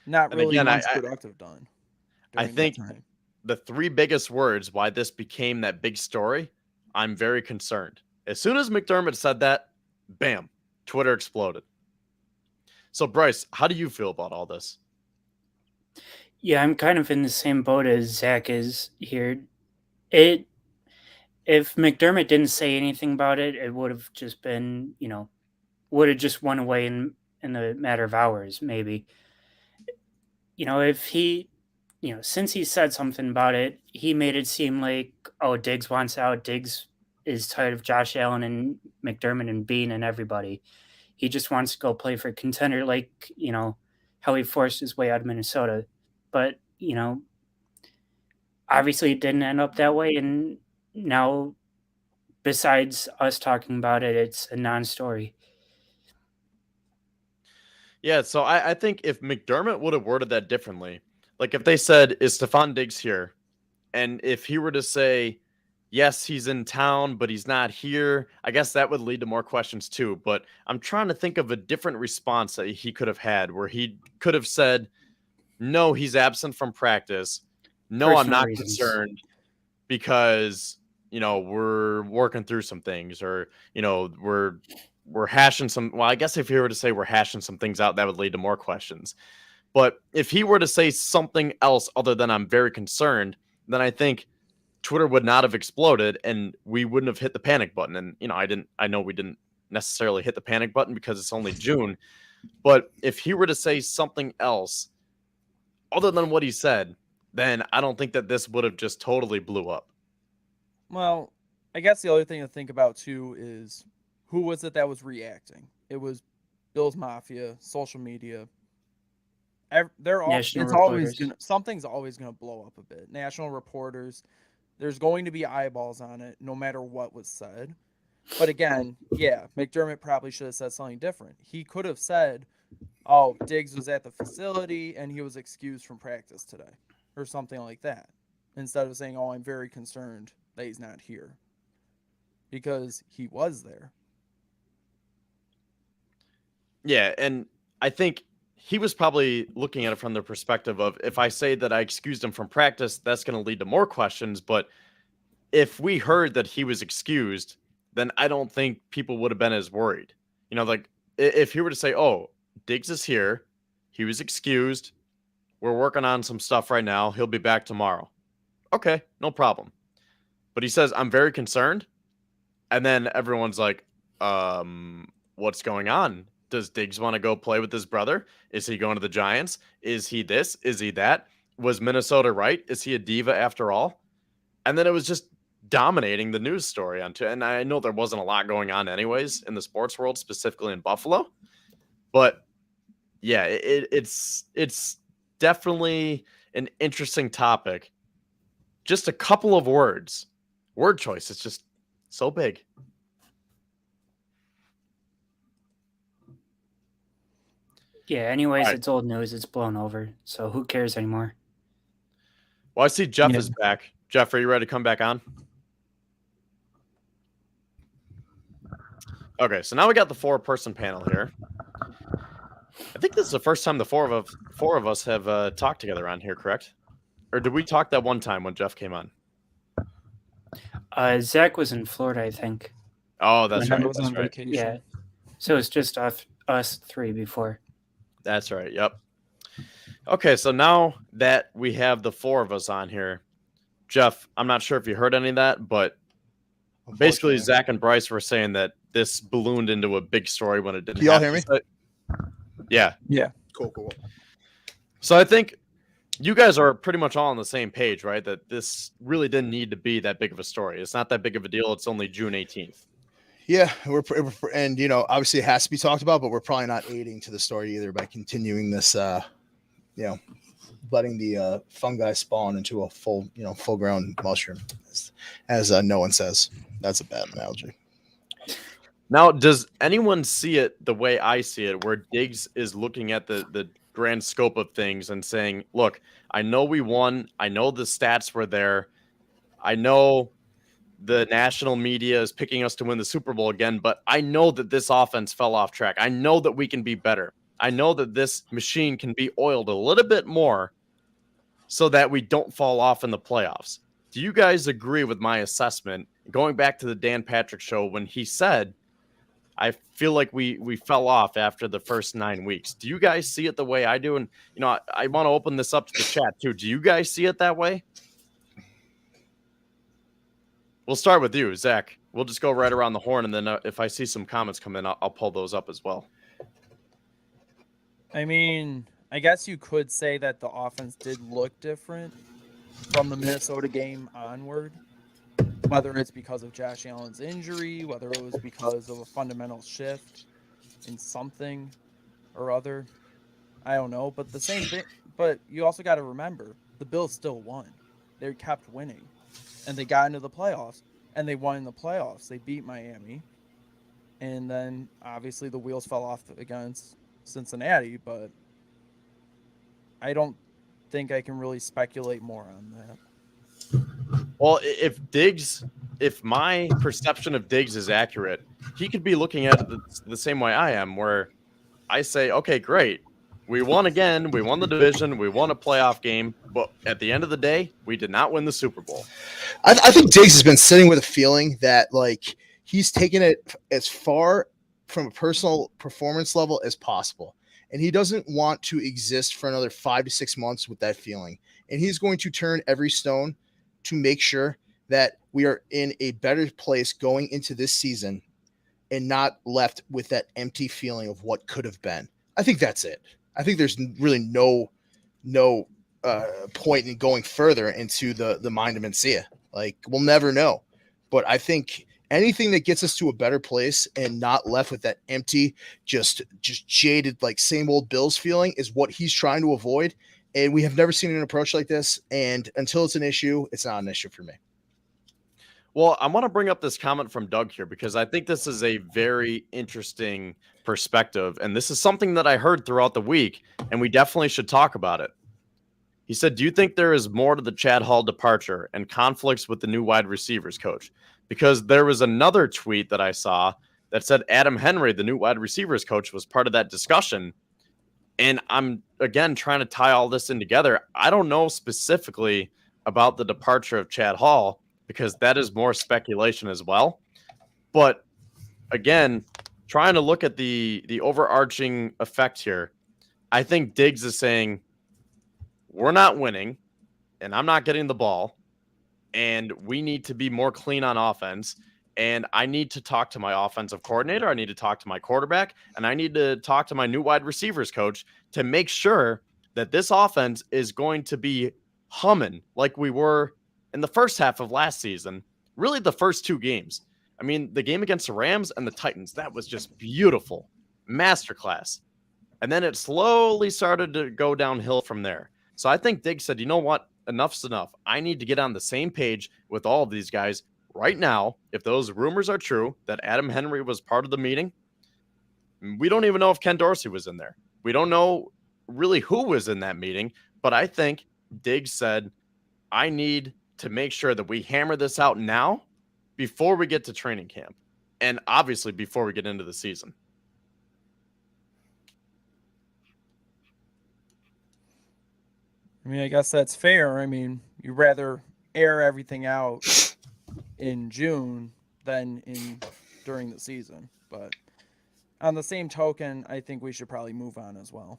Not really much productive done. I think the 3 biggest words why this became that big story, I'm very concerned. As soon as McDermott said that, bam, Twitter exploded. So, Bryce, how do you feel about all this? Yeah, I'm kind of in the same boat as Zach is here. If McDermott didn't say anything about it, it would have just been, would have just went away in a matter of hours, maybe. If he, since he said something about it, he made it seem like, oh, Diggs wants out. Diggs is tired of Josh Allen and McDermott and Bean and everybody. He just wants to go play for a contender, like, how he forced his way out of Minnesota. But, obviously it didn't end up that way. And now, besides us talking about it, it's a non-story. Yeah, so I think if McDermott would have worded that differently, like if they said, "Is Stefon Diggs here?" And if he were to say, yes, he's in town, but he's not here. I guess that would lead to more questions too. But I'm trying to think of a different response that he could have had where he could have said, no, he's absent from practice. No, I'm Personal not reasons. concerned because, we're working through some things, or, we're hashing some. Well, I guess if he were to say we're hashing some things out, that would lead to more questions. But if he were to say something else other than I'm very concerned, then I think Twitter would not have exploded and we wouldn't have hit the panic button. And, I know we didn't necessarily hit the panic button because it's only June. But if he were to say something else other than what he said, then I don't think that this would have just totally blew up. Well, I guess the other thing to think about too is who was it that was reacting? It was Bills Mafia, social media. They're all. National It's always reporters. something's always gonna blow up a bit. National reporters. There's going to be eyeballs on it, no matter what was said. But again, yeah, McDermott probably should have said something different. He could have said, "Oh, Diggs was at the facility and he was excused from practice today," or something like that, instead of saying, "Oh, I'm very concerned that he's not here," because he was there. Yeah, and I think he was probably looking at it from the perspective of, if I say that I excused him from practice, that's going to lead to more questions. But if we heard that he was excused, then I don't think people would have been as worried. Like if he were to say, "Oh, Diggs is here, he was excused, we're working on some stuff right now, he'll be back tomorrow." Okay, no problem. But he says, "I'm very concerned." And then everyone's like, what's going on? Does Diggs want to go play with his brother? Is he going to the Giants? Is he this? Is he that? Was Minnesota right? Is he a diva after all? And then it was just dominating the news story and I know there wasn't a lot going on anyways in the sports world, specifically in Buffalo. But yeah, it's definitely an interesting topic. Just a couple of words. Word choice. It's just so big. Yeah, anyways, Alright. it's old news. It's blown over. So who cares anymore? Well, I see Jeff Yeah. is back. Jeff, are you ready to come back on? Okay, so now we got the 4-person panel here. I think this is the first time the four of us have talked together on here, correct? Or did we talk that one time when Jeff came on? Zach was in Florida, I think. Oh, that's And right. I was That's on right. vacation. Yeah. So it's just us three before. That's right. Yep. Okay, so now that we have the 4 of us on here, Jeff, I'm not sure if you heard any of that, but basically Unfortunately. Zach and Bryce were saying that this ballooned into a big story when it didn't Can y'all happen. hear me? Yeah. Yeah. Cool. So I think you guys are pretty much all on the same page, right? That this really didn't need to be that big of a story. It's not that big of a deal. It's only June 18th. Yeah, and obviously it has to be talked about, but we're probably not aiding to the story either by continuing this. Letting the fungi spawn into a full grown mushroom, as no one says. That's a bad analogy. Now, does anyone see it the way I see it, where Diggs is looking at the grand scope of things and saying, look, I know we won. I know the stats were there. I know the national media is picking us to win the Super Bowl again, but I know that this offense fell off track. I know that we can be better. I know that this machine can be oiled a little bit more so that we don't fall off in the playoffs. Do you guys agree with my assessment? Going back to the Dan Patrick show when he said, I feel like we fell off after the first 9 weeks. Do you guys see it the way I do? And, I want to open this up to the chat too. Do you guys see it that way? We'll start with you, Zach. We'll just go right around the horn. And then if I see some comments come in, I'll pull those up as well. I mean, I guess you could say that the offense did look different from the Minnesota game onward. Whether it's because of Josh Allen's injury, whether it was because of a fundamental shift in something or other, I don't know. But the same thing. But you also got to remember, the Bills still won. They kept winning, and they got into the playoffs, and they won in the playoffs. They beat Miami, and then obviously the wheels fell off against Cincinnati. But I don't think I can really speculate more on that. Well, if my perception of Diggs is accurate, he could be looking at it the same way I am, where I say, okay, great. We won again. We won the division. We won a playoff game. But at the end of the day, we did not win the Super Bowl. I think Diggs has been sitting with a feeling that like he's taken it as far from a personal performance level as possible. And he doesn't want to exist for another 5 to 6 months with that feeling. And he's going to turn every stone to make sure that we are in a better place going into this season and not left with that empty feeling of what could have been. I think that's it. I think there's really no point in going further into the mind of Mencia. Like, we'll never know. But I think anything that gets us to a better place and not left with that empty, just jaded, like same old Bills feeling is what he's trying to avoid. And we have never seen an approach like this. And until it's an issue, it's not an issue for me. Well, I want to bring up this comment from Doug here because I think this is a very interesting perspective. And this is something that I heard throughout the week, and we definitely should talk about it. He said, do you think there is more to the Chad Hall departure and conflicts with the new wide receivers coach? Because there was another tweet that I saw that said Adam Henry, the new wide receivers coach, was part of that discussion. And I'm, again, trying to tie all this in together. I don't know specifically about the departure of Chad Hall because that is more speculation as well. But, again, trying to look at the overarching effect here, I think Diggs is saying, we're not winning, and I'm not getting the ball, and we need to be more clean on offense, and I need to talk to my offensive coordinator, I need to talk to my quarterback, and I need to talk to my new wide receivers coach to make sure that this offense is going to be humming like we were in the first half of last season, really the first 2 games. I mean, the game against the Rams and the Titans, that was just beautiful, masterclass. And then it slowly started to go downhill from there. So I think Diggs said, you know what? Enough's enough. I need to get on the same page with all of these guys right now. If those rumors are true that Adam Henry was part of the meeting, we don't even know if Ken Dorsey was in there. We don't know really who was in that meeting, but I think Diggs said, I need to make sure that we hammer this out now before we get to training camp, and obviously before we get into the season. I mean, I guess that's fair. I mean, you'd rather air everything out in June than during the season. But on the same token, I think we should probably move on as well.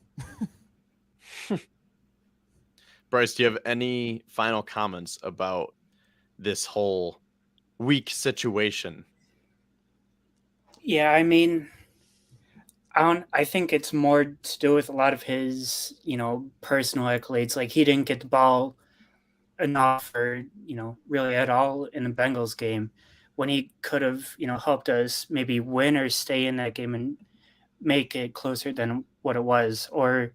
Bryce, do you have any final comments about this whole week situation? Yeah, I mean, I think it's more to do with a lot of his, personal accolades. Like, he didn't get the ball enough or, really at all in the Bengals game when he could have, helped us maybe win or stay in that game and make it closer than what it was. Or,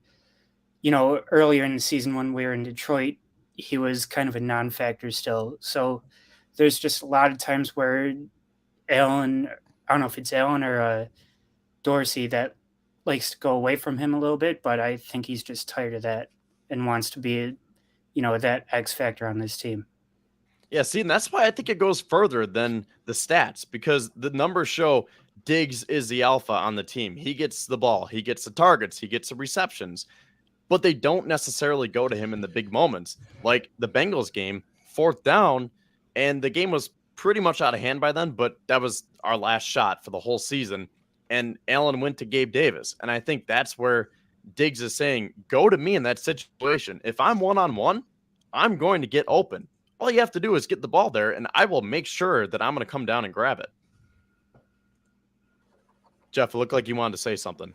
earlier in the season when we were in Detroit, he was kind of a non-factor still. So there's just a lot of times where Allen, I don't know if it's Allen or Dorsey that likes to go away from him a little bit, but I think he's just tired of that and wants to be, that X factor on this team. Yeah, see, and that's why I think it goes further than the stats, because the numbers show Diggs is the alpha on the team. He gets the ball, he gets the targets, he gets the receptions, but they don't necessarily go to him in the big moments. Like the Bengals game, 4th down, and the game was pretty much out of hand by then, but that was our last shot for the whole season. And Allen went to Gabe Davis. And I think that's where Diggs is saying, go to me in that situation. If I'm one-on-one, I'm going to get open. All you have to do is get the ball there, and I will make sure that I'm going to come down and grab it. Jeff, it looked like you wanted to say something.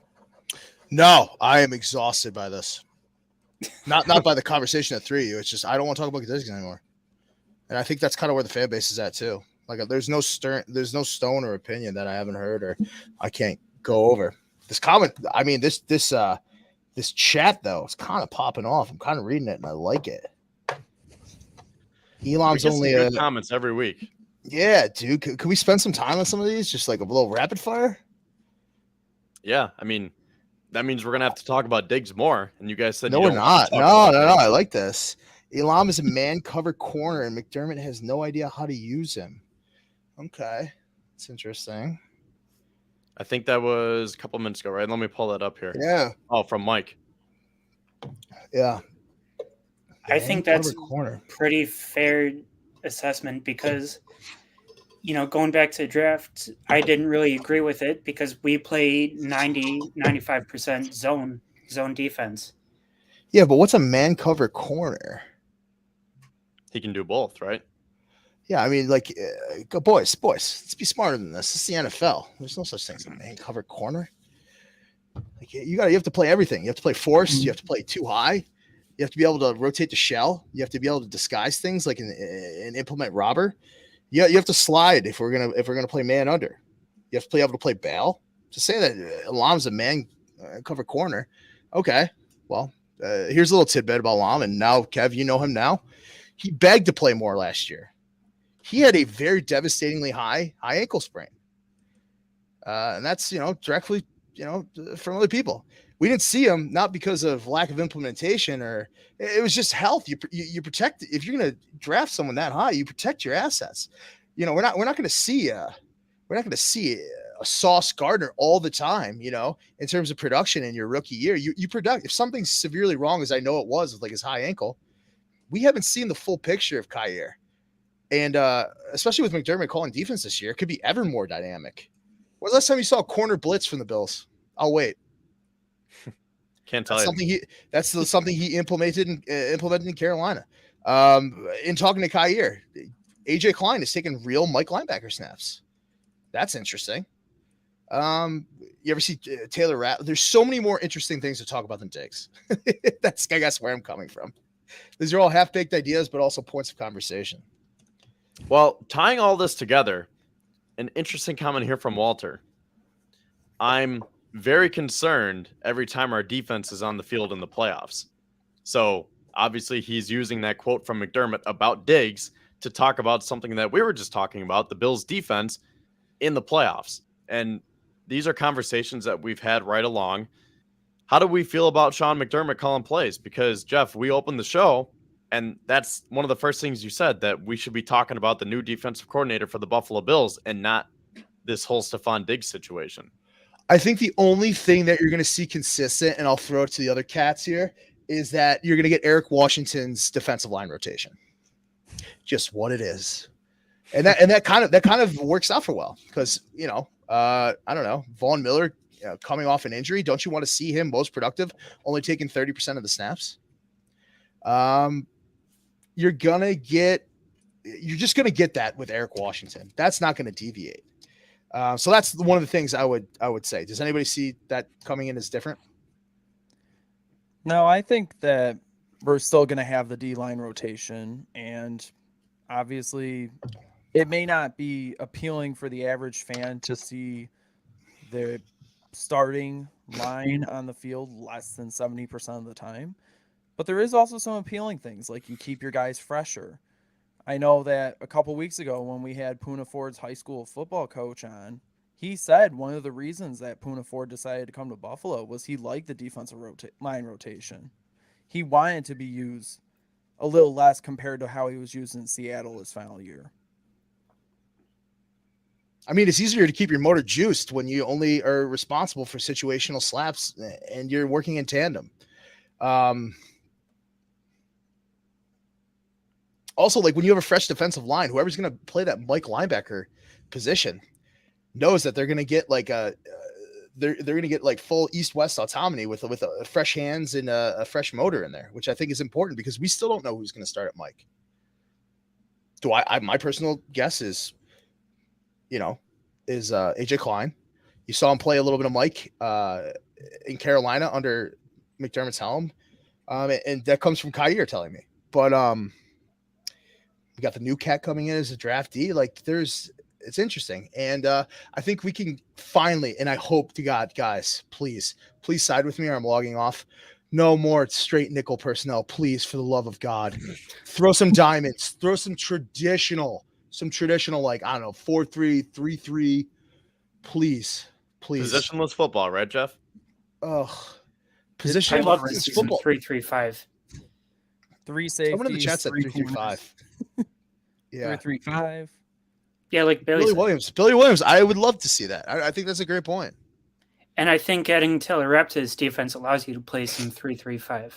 No, I am exhausted by this. Not by the conversation that threw you. It's just I don't want to talk about Diggs anymore. And I think that's kind of where the fan base is at too. Like there's no stone or opinion that I haven't heard or I can't go over. This comment, I mean, this chat though, it's kind of popping off. I'm kind of reading it and I like it. Elam's only good comments every week. Yeah, dude. Could we spend some time on some of these? Just like a little rapid fire? Yeah, I mean, that means we're gonna have to talk about Diggs more. And you guys said no, we're not. No. I like this. Elam is a man cover corner, and McDermott has no idea how to use him. Okay, that's interesting. I think that was a couple minutes ago, right? Let me pull that up here. Yeah, Oh, from Mike. yeah. I think Man that's cover corner. pretty fair assessment because, going back to the draft, I didn't really agree with it because we play 95% zone defense. Yeah, but what's a man cover corner? He can do both, right? Yeah, I mean, like, go boys, let's be smarter than this. This is the NFL. There's no such thing as a man cover corner. Like, you have to play everything. You have to play force. You have to play too high. You have to be able to rotate the shell. You have to be able to disguise things like an implement robber. You have to slide if we're gonna play man under. You have to be able to play bail. To say that Elam's a man cover corner, okay. Well, here's a little tidbit about Elam, and now Kev, you know him now. He begged to play more last year. He had a very devastatingly high ankle sprain, and that's directly from other people. We didn't see him not because of lack of implementation, or it was just health. You protect if you're going to draft someone that high, you protect your assets. We're not going to see a Sauce Gardner all the time. In terms of production in your rookie year, you product if something's severely wrong, as I know it was with like his high ankle. We haven't seen the full picture of Kyer. And especially with McDermott calling defense this year, it could be ever more dynamic. When's the last time you saw a corner blitz from the Bills? I'll wait. Can't tell you. That's something he implemented in Carolina. In talking to Kyer, AJ Klein is taking real Mike linebacker snaps. That's interesting. You ever see Taylor Rapp? There's so many more interesting things to talk about than Diggs. That's, I guess, where I'm coming from. These are all half-baked ideas, but also points of conversation. Well, tying all this together, an interesting comment here from Walter. I'm very concerned every time our defense is on the field in the playoffs. So obviously he's using that quote from McDermott about Diggs to talk about something that we were just talking about, the Bills defense in the playoffs. And these are conversations that we've had right along. How do we feel about Sean McDermott calling plays? Because, Jeff, we opened the show, and that's one of the first things you said, that we should be talking about the new defensive coordinator for the Buffalo Bills and not this whole Stefon Diggs situation. I think the only thing that you're going to see consistent, and I'll throw it to the other cats here, is that you're going to get Eric Washington's defensive line rotation. Just what it is. And that kind of works out for well because, I don't know, Vaughn Miller coming off an injury. Don't you want to see him most productive, only taking 30% of the snaps? You're just going to get that with Eric Washington. That's not going to deviate. So that's one of the things I would say. Does anybody see that coming in as different? No, I think that we're still going to have the D-line rotation, and obviously it may not be appealing for the average fan to see the starting line on the field less than 70% of the time, but there is also some appealing things, like you keep your guys fresher. I know that a couple weeks ago when we had Poona Ford's high school football coach on, he said one of the reasons that Poona Ford decided to come to Buffalo was he liked the defensive line rotation. He wanted to be used a little less compared to how he was used in Seattle his final year. I mean, it's easier to keep your motor juiced when you only are responsible for situational slaps and you're working in tandem. Also, like when you have a fresh defensive line, whoever's going to play that Mike linebacker position knows that they're going to get like they're going to get like full east-west autonomy with fresh hands and a fresh motor in there, which I think is important because we still don't know who's going to start at Mike. My personal guess is AJ Klein. You saw him play a little bit of Mike in Carolina under McDermott's helm, and that comes from Kyer telling me. But we got the new cat coming in as a draftee. Like it's interesting. And I think we can finally, and I hope to God, guys, please side with me or I'm logging off. No more straight nickel personnel, please, for the love of God. Throw some diamonds, throw some traditional, like, I don't know, 4-3, 3-3. Please. Positionless football, right, Jeff? Ugh. I love this football. 3-3-5. 3 safeties. Someone in the chat said 3 3-3-5. Yeah. 3-3-5. Yeah, like Billy said. Billy Williams. I would love to see that. I think that's a great point. And I think adding Taylor Rapp to his defense allows you to play some 3-3-5.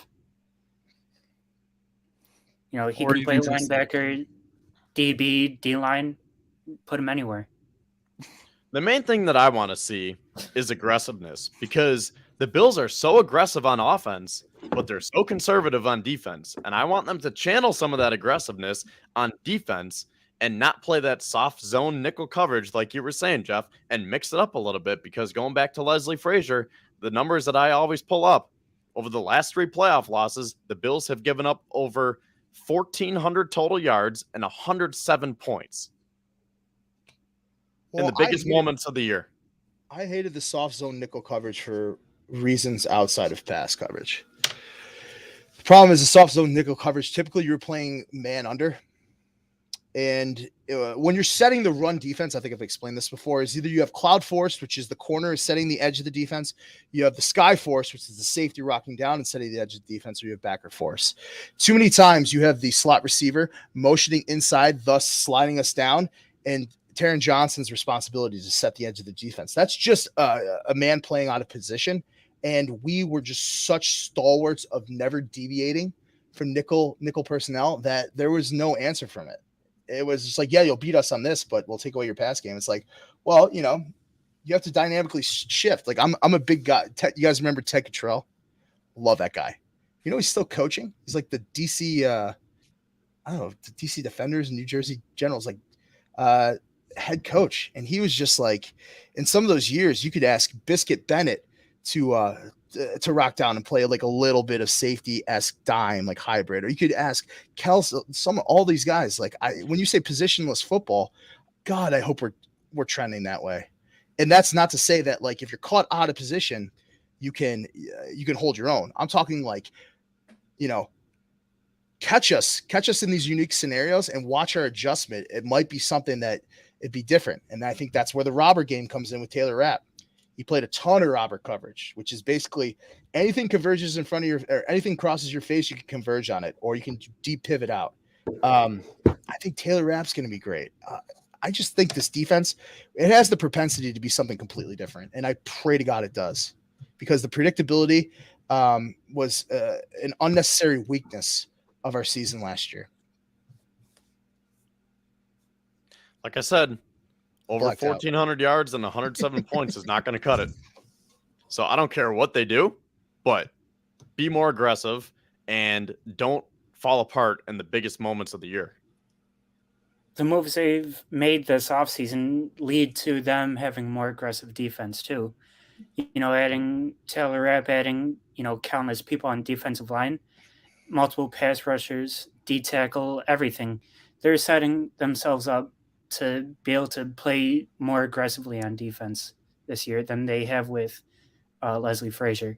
You know, he Or can play even just- linebacker, DB, D-line, put him anywhere. The main thing that I want to see is aggressiveness, because the Bills are so aggressive on offense, but they're so conservative on defense. And I want them to channel some of that aggressiveness on defense and not play that soft zone nickel coverage like you were saying, Jeff, and mix it up a little bit, because going back to Leslie Frazier, the numbers that I always pull up, over the last 3 playoff losses, the Bills have given up over 1,400 total yards and 107 points in the biggest moments of the year. I hated the soft zone nickel coverage for reasons outside of pass coverage. The problem is the soft zone nickel coverage, typically you're playing man under. And when you're setting the run defense, I think I've explained this before, is either you have cloud force, which is the corner is setting the edge of the defense. You have the sky force, which is the safety rocking down and setting the edge of the defense, or you have backer force. Too many times you have the slot receiver motioning inside, thus sliding us down, and Taron Johnson's responsibility to set the edge of the defense. That's just a man playing out of position. And we were just such stalwarts of never deviating from nickel personnel that there was no answer from it. It was just like, yeah, you'll beat us on this, but we'll take away your pass game. It's like, well, you know, you have to dynamically shift. Like I'm a big guy. You guys remember Ted Cottrell? Love that guy. You know, he's still coaching. He's like the DC, I don't know, the DC Defenders and New Jersey Generals, like head coach. And he was just like, in some of those years, you could ask Biscuit Bennett to rock down and play like a little bit of safety-esque dime, like hybrid, or you could ask Kelsey, all these guys. Like when you say positionless football, God, I hope we're trending that way. And that's not to say that like if you're caught out of position, you can hold your own. I'm talking like, you know, catch us in these unique scenarios and watch our adjustment. It might be something that it'd be different. And I think that's where the robber game comes in with Taylor Rapp. He played a ton of robber coverage, which is basically anything converges in front of or anything crosses your face, you can converge on it, or you can deep pivot out. I think Taylor Rapp's going to be great. I just think this defense, it has the propensity to be something completely different. And I pray to God it does, because the predictability was an unnecessary weakness of our season last year. Like I said, over 1,400 yards and 107 points is not going to cut it. So I don't care what they do, but be more aggressive and don't fall apart in the biggest moments of the year. The moves they've made this offseason lead to them having more aggressive defense too. You know, adding Taylor Rapp, adding, you know, countless people on defensive line, multiple pass rushers, D-tackle, everything. They're setting themselves up to be able to play more aggressively on defense this year than they have with Leslie Frazier.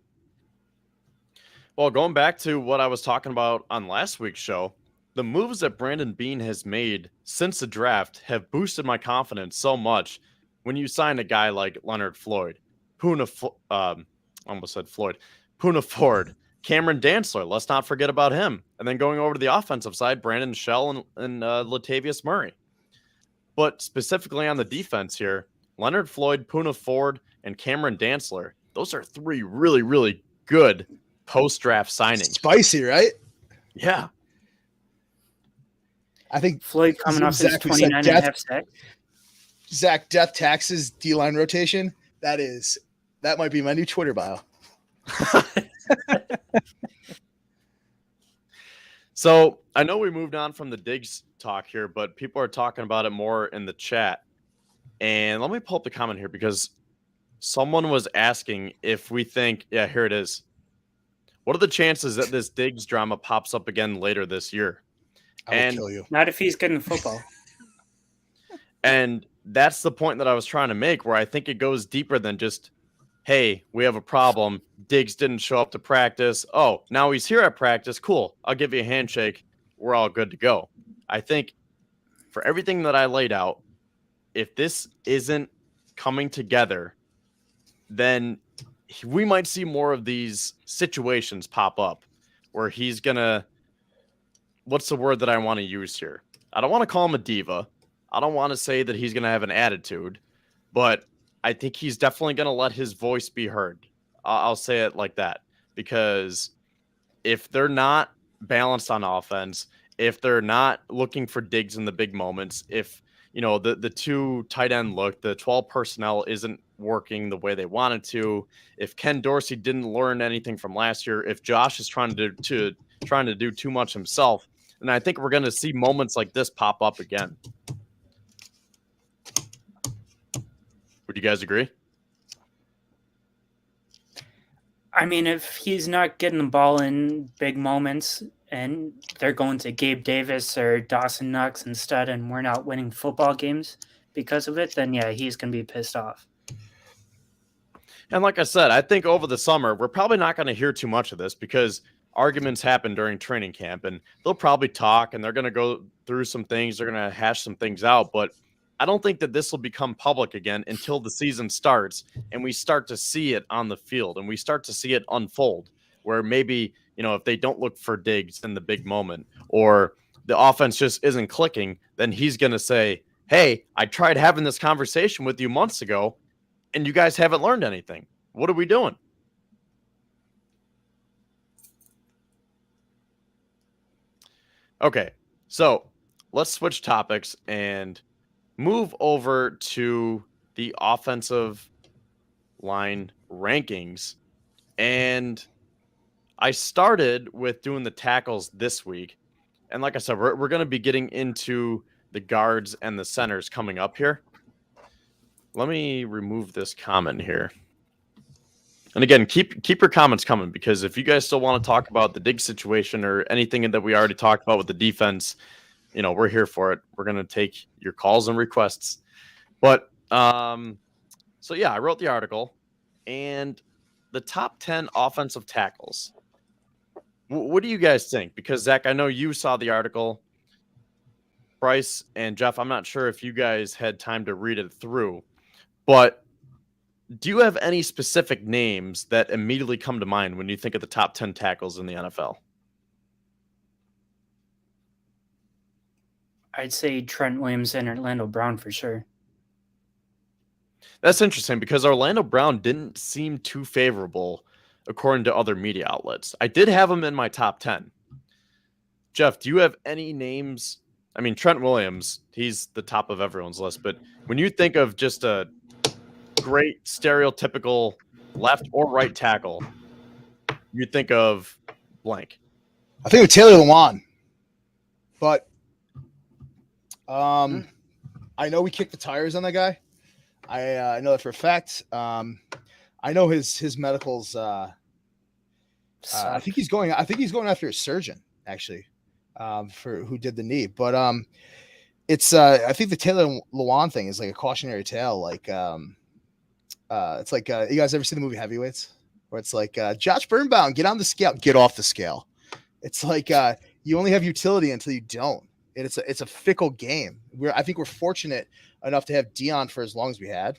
Well, going back to what I was talking about on last week's show, the moves that Brandon Beane has made since the draft have boosted my confidence so much. When you sign a guy like Leonard Floyd, Poona Ford, Cameron Dantzler, let's not forget about him. And then going over to the offensive side, Brandon Shell and Latavius Murray. But specifically on the defense here, Leonard Floyd, Poona Ford, and Cameron Dantzler, those are 3 really, really good post-draft signings. Spicy, right? Yeah. I think Floyd coming off his 29.5 sack. Zach, Death Taxes D-line rotation. That might be my new Twitter bio. So I know we moved on from the Diggs talk here, but people are talking about it more in the chat. And let me pull up the comment here, because someone was asking if we think, yeah, here it is. What are the chances that this Diggs drama pops up again later this year? I will kill you. Not if he's getting the football. And that's the point that I was trying to make, where I think it goes deeper than just, hey, we have a problem. Diggs didn't show up to practice. Oh, now he's here at practice. Cool. I'll give you a handshake. We're all good to go. I think for everything that I laid out, if this isn't coming together, then we might see more of these situations pop up where he's going to what's the word that I want to use here? I don't want to call him a diva. I don't want to say that he's going to have an attitude, but I think he's definitely going to let his voice be heard. I'll say it like that, because if they're not balanced on offense, if they're not looking for Diggs in the big moments, if the two tight end look, the 12 personnel isn't working the way they wanted to, if Ken Dorsey didn't learn anything from last year, if Josh is trying to do too much himself, then I think we're going to see moments like this pop up again. Would you guys agree? I mean, if he's not getting the ball in big moments and they're going to Gabe Davis or Dawson Knox instead and we're not winning football games because of it, then yeah, he's going to be pissed off. And like I said, I think over the summer, we're probably not going to hear too much of this because arguments happen during training camp and they'll probably talk and they're going to go through some things. They're going to hash some things out. But I don't think that this will become public again until the season starts and we start to see it on the field and we start to see it unfold where maybe, if they don't look for Diggs in the big moment or the offense just isn't clicking, then he's going to say, hey, I tried having this conversation with you months ago and you guys haven't learned anything. What are we doing? Okay, so let's switch topics and move over to the offensive line rankings. And I started with doing the tackles this week. And like I said, we're going to be getting into the guards and the centers coming up here. Let me remove this comment here. And again, keep your comments coming because if you guys still want to talk about the Diggs situation or anything that we already talked about with the defense, we're here for it. We're going to take your calls and requests. But so yeah, I wrote the article and the top 10 offensive tackles. What do you guys think? Because Zach, I know you saw the article. Bryce and Jeff, I'm not sure if you guys had time to read it through, but do you have any specific names that immediately come to mind when you think of the top 10 tackles in the NFL? I'd say Trent Williams and Orlando Brown for sure. That's interesting because Orlando Brown didn't seem too favorable according to other media outlets. I did have him in my top 10. Jeff, do you have any names? I mean, Trent Williams, he's the top of everyone's list, but when you think of just a great stereotypical left or right tackle, you think of blank. I think of Taylor Lewan, but I know we kicked the tires on that guy. I know that for a fact. I know his medicals. I think he's going after a surgeon actually, for who did the knee. But it's I think the Taylor Lewan thing is like a cautionary tale. Like it's like you guys ever seen the movie Heavyweights, where it's like Josh Birnbaum, get on the scale, get off the scale. It's like you only have utility until you don't. And it's a fickle game. I think we're fortunate enough to have Dion for as long as we have.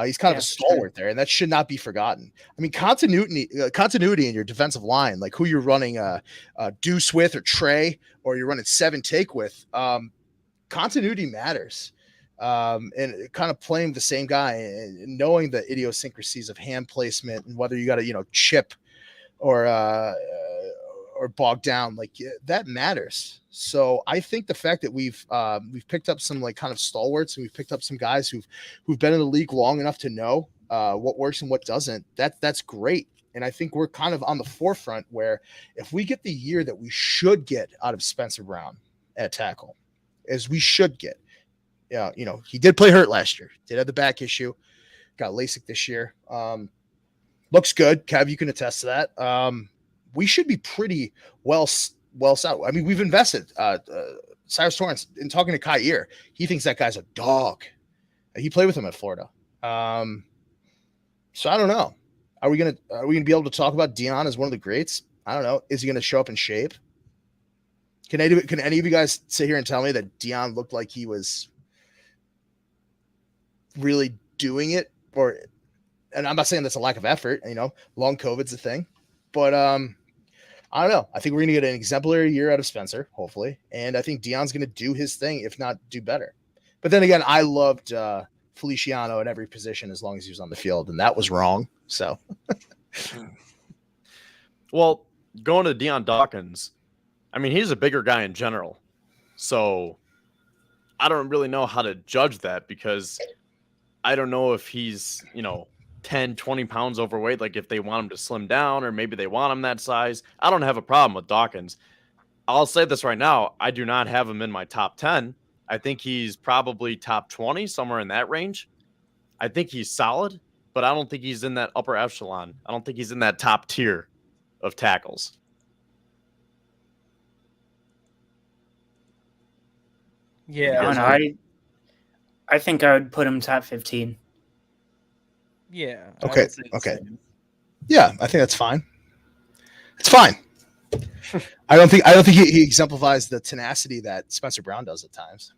He's kind of a stalwart there, and that should not be forgotten. I mean, continuity in your defensive line, like who you're running Deuce with or Trey, or you're running 7 take with. Continuity matters, and kind of playing the same guy and knowing the idiosyncrasies of hand placement and whether you got to chip or bogged down, like that matters. So I think the fact that we've picked up some like kind of stalwarts and we've picked up some guys who've been in the league long enough to know what works and what doesn't, that's great. And I think we're kind of on the forefront where if we get the year that we should get out of Spencer Brown at tackle, as we should get, he did play hurt last year, did have the back issue, got LASIK this year. Looks good. Kev, you can attest to that. We should be pretty well set. I mean, we've invested. Cyrus Torrance, in talking to Kyer, he thinks that guy's a dog. He played with him at Florida. So I don't know. Are we gonna be able to talk about Dion as one of the greats? I don't know. Is he gonna show up in shape? Can any of you guys sit here and tell me that Dion looked like he was really doing it? And I'm not saying that's a lack of effort. Long COVID's a thing, but I don't know. I think we're going to get an exemplary year out of Spencer, hopefully. And I think Dion's going to do his thing, if not do better. But then again, I loved Feliciano at every position as long as he was on the field, and that was wrong. So, Well, going to Deion Dawkins, I mean, he's a bigger guy in general. So I don't really know how to judge that because I don't know if he's, 10, 20 pounds overweight, like if they want him to slim down or maybe they want him that size. I don't have a problem with Dawkins. I'll say this right now. I do not have him in my top 10. I think he's probably top 20, somewhere in that range. I think he's solid, but I don't think he's in that upper echelon. I don't think he's in that top tier of tackles. Yeah. I think I would put him top 15. Yeah. Okay. Yeah, I think that's fine. It's fine. I don't think he exemplifies the tenacity that Spencer Brown does at times.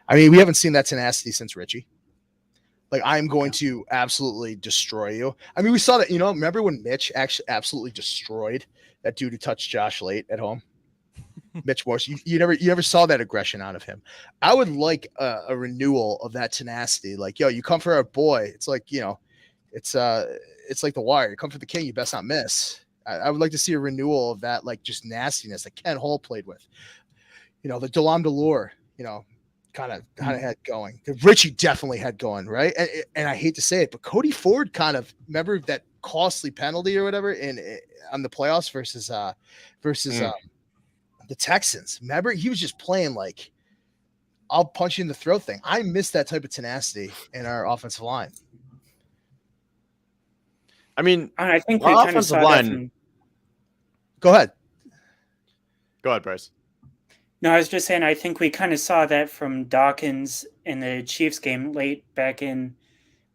I mean, we haven't seen that tenacity since Richie. Like, I'm going to absolutely destroy you. I mean, we saw that, remember when Mitch actually absolutely destroyed that dude who touched Josh late at home? Mitch Morse, you never saw that aggression out of him. I would like a renewal of that tenacity. Like, yo, you come for our boy. It's like, it's like the Wire. You come for the king, you best not miss. I would like to see a renewal of that, like, just nastiness that Ken Hall played with. The Delam Delore, kind of had going. Richie definitely had going, right? And I hate to say it, but Cody Ford kind of, remember that costly penalty or whatever on the playoffs versus the Texans. Remember, he was just playing like, I'll punch you in the throat thing. I miss that type of tenacity in our offensive line. I mean, I think we kind of saw that from... Go ahead, Bryce. No, I was just saying, I think we kind of saw that from Dawkins in the Chiefs game late back in,